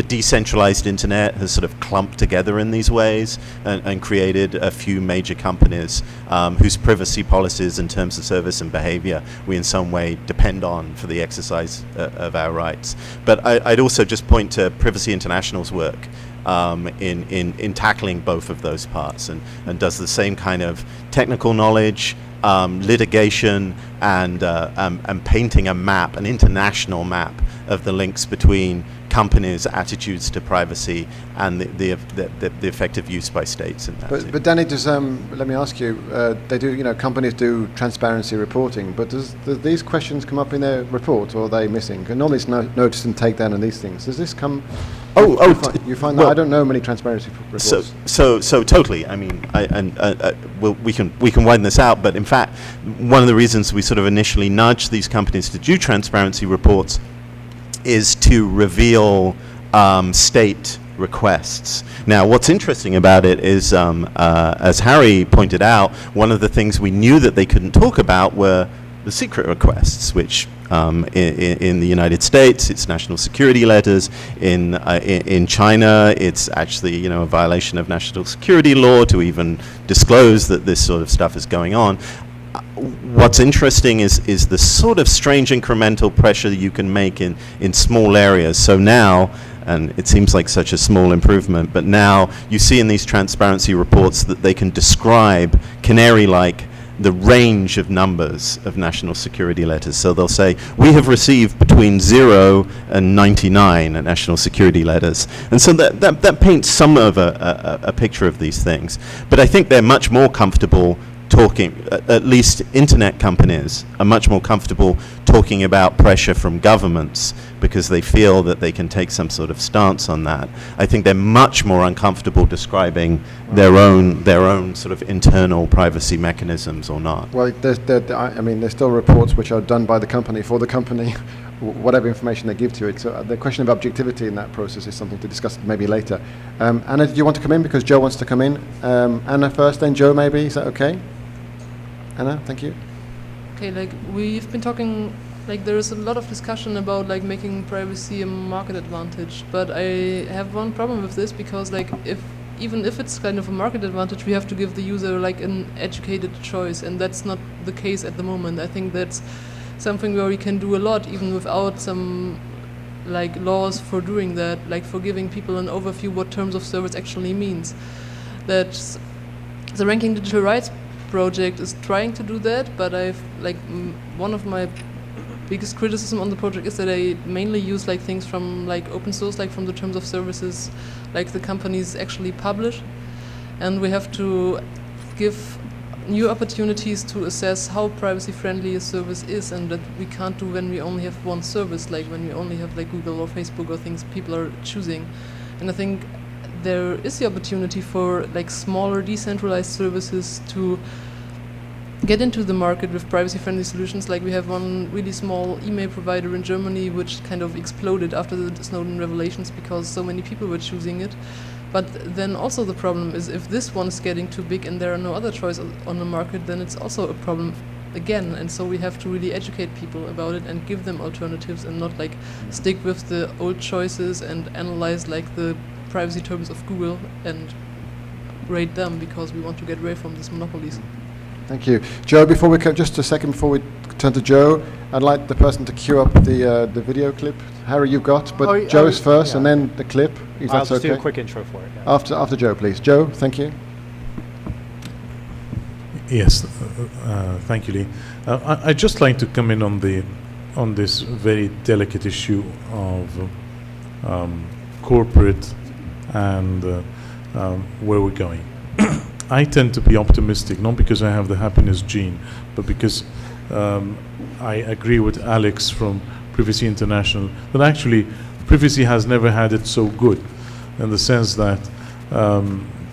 [SPEAKER 2] decentralized internet has sort of clumped together in these ways and created a few major companies whose privacy policies in terms of service and behavior we in some way depend on for the exercise of our rights. But I'd also just point to Privacy International's work in tackling both of those parts and does the same kind of technical knowledge, litigation, and painting a map, an international map of the links between companies' attitudes to privacy and the effective use by states in that.
[SPEAKER 1] But Danny, let me ask you, companies do transparency reporting, but do these questions come up in their report, or are they missing? And all this notice and takedown and these things, does this come? You find that? I don't know many transparency reports.
[SPEAKER 2] So totally. I mean, we can widen this out, but in fact, one of the reasons we sort of initially nudged these companies to do transparency reports is to reveal state requests. Now, what's interesting about it is, as Harry pointed out, one of the things we knew that they couldn't talk about were the secret requests, which in the United States, it's national security letters. In China, it's actually a violation of national security law to even disclose that this sort of stuff is going on. What's interesting is the sort of strange incremental pressure that you can make in small areas. So now, and it seems like such a small improvement, but now you see in these transparency reports that they can describe canary-like the range of numbers of national security letters. So they'll say, we have received between 0 and 99 national security letters. And so that paints some of a picture of these things. But I think they're much more comfortable talking, at least internet companies are much more comfortable talking about pressure from governments because they feel that they can take some sort of stance on that. I think they're much more uncomfortable describing their own sort of internal privacy mechanisms or not.
[SPEAKER 1] Well, there's still reports which are done by the company for the company whatever information they give to you. So the question of objectivity in that process is something to discuss maybe later. Anna, do you want to come in? Because Joe wants to come in. Anna first, then Joe maybe. Is that okay? Anna, thank you.
[SPEAKER 7] Okay, like we've been talking, like there is a lot of discussion about like making privacy a market advantage, but I have one problem with this because like even if it's kind of a market advantage, we have to give the user like an educated choice, and that's not the case at the moment. I think that's something where we can do a lot even without some like laws for doing that, like for giving people an overview what terms of service actually means. That the Ranking Digital Rights project is trying to do that, but I've like one of my biggest criticism on the project is that I mainly use like things from like open source, like from the terms of services like the companies actually publish, and we have to give new opportunities to assess how privacy friendly a service is, and that we can't do when we only have one service, like when we only have like Google or Facebook or things people are choosing. And I think there is the opportunity for like smaller decentralized services to get into the market with privacy-friendly solutions. Like we have one really small email provider in Germany which kind of exploded after the Snowden revelations because so many people were choosing it. But then also the problem is if this one is getting too big and there are no other choice on the market, then it's also a problem again. And so we have to really educate people about it and give them alternatives and not like stick with the old choices and analyze like the privacy terms of Google and rate them because we want to get away from these monopolies.
[SPEAKER 1] Thank you. Joe, before we just a second before we turn to Joe, I'd like the person to queue up the video clip. Harry, you've got, but Joe's first and then the clip, if
[SPEAKER 14] I'll
[SPEAKER 1] that's
[SPEAKER 14] just
[SPEAKER 1] okay.
[SPEAKER 14] do a quick intro for it. Yeah.
[SPEAKER 1] After Joe, please. Joe, thank you.
[SPEAKER 3] Yes, thank you, Lee. I'd just like to come in on this very delicate issue of corporate and where we're going. I tend to be optimistic, not because I have the happiness gene, but because I agree with Alex from Privacy International that actually privacy has never had it so good, in the sense that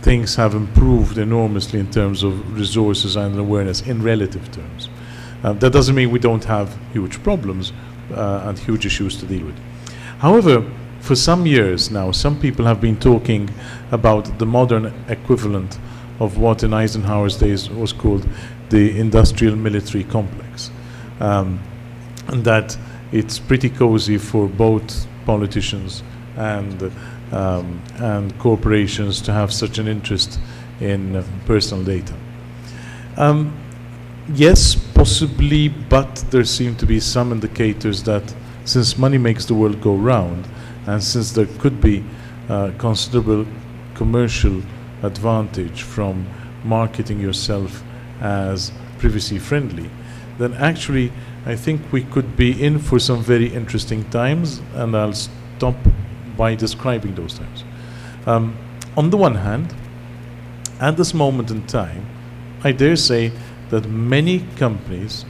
[SPEAKER 3] things have improved enormously in terms of resources and awareness in relative terms. That doesn't mean we don't have huge problems and huge issues to deal with. However, for some years now, some people have been talking about the modern equivalent of what in Eisenhower's days was called the industrial military complex. And that it's pretty cozy for both politicians and corporations to have such an interest in personal data. Yes, possibly, but there seem to be some indicators that since money makes the world go round, and since there could be considerable commercial advantage from marketing yourself as privacy friendly, then actually I think we could be in for some very interesting times, and I'll stop by describing those times. On the one hand, at this moment in time, I dare say that many companies,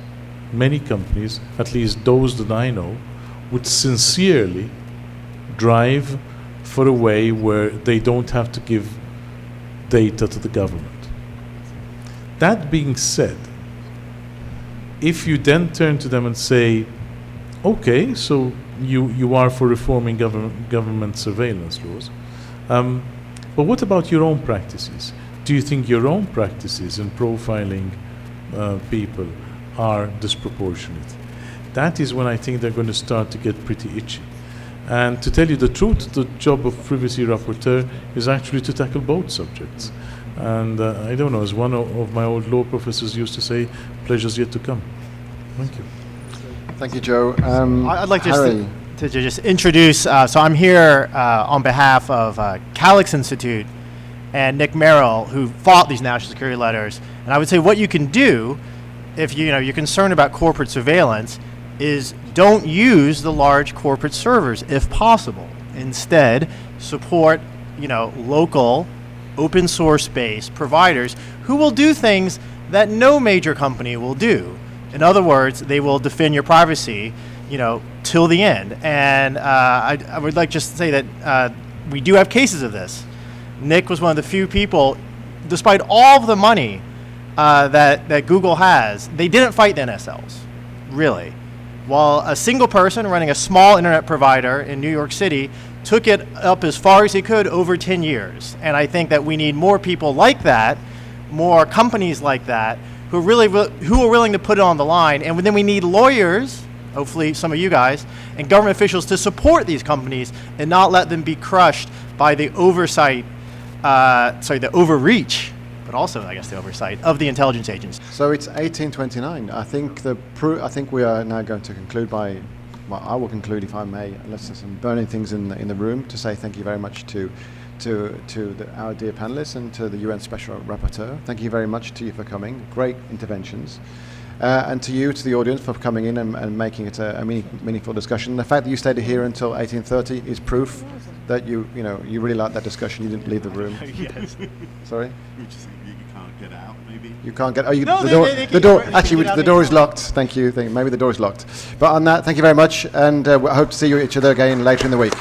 [SPEAKER 3] at least those that I know, would sincerely drive for a way where they don't have to give data to the government. That being said, if you then turn to them and say, okay, so you are for reforming government surveillance laws, but what about your own practices? Do you think your own practices in profiling people are disproportionate? That is when I think they're going to start to get pretty itchy. And to tell you the truth, the job of privacy rapporteur is actually to tackle both subjects. And I don't know, as one of my old law professors used to say, pleasure's yet to come. Thank you.
[SPEAKER 1] Thank you, Joe.
[SPEAKER 14] I'd like
[SPEAKER 1] Harry.
[SPEAKER 14] to just introduce, so I'm here on behalf of Calix Institute and Nick Merrill, who fought these national security letters. And I would say what you can do if you're concerned about corporate surveillance is don't use the large corporate servers if possible. Instead, support local open source based providers who will do things that no major company will do. In other words, they will defend your privacy, till the end. And I would like just to say that we do have cases of this. Nick was one of the few people, despite all of the money that Google has, they didn't fight the NSLs, really. while a single person running a small internet provider in New York City took it up as far as he could over 10 years. And I think that we need more people like that, more companies like that, who are willing to put it on the line. And then we need lawyers, hopefully some of you guys, and government officials to support these companies and not let them be crushed by the the overreach, but also, I guess, the oversight of the intelligence agencies.
[SPEAKER 1] So it's 1829. I think we are now going to conclude by, well, I will conclude, if I may, unless there's some burning things in the room, to say thank you very much to our dear panelists and to the UN Special Rapporteur. Thank you very much to you for coming. Great interventions. And to you, to the audience, for coming in and making it a meaningful discussion. The fact that you stayed here until 18:30 is proof that you really liked that discussion. You didn't leave the room.
[SPEAKER 2] Yes.
[SPEAKER 1] Sorry?
[SPEAKER 2] You can't get out, maybe?
[SPEAKER 1] You can't get. Oh,
[SPEAKER 14] No,
[SPEAKER 1] the door. Actually,
[SPEAKER 14] get out
[SPEAKER 1] the door is
[SPEAKER 14] anytime.
[SPEAKER 1] locked. Thank you. Maybe the door is locked. But on that, thank you very much, and I hope to see you each other again later in the week.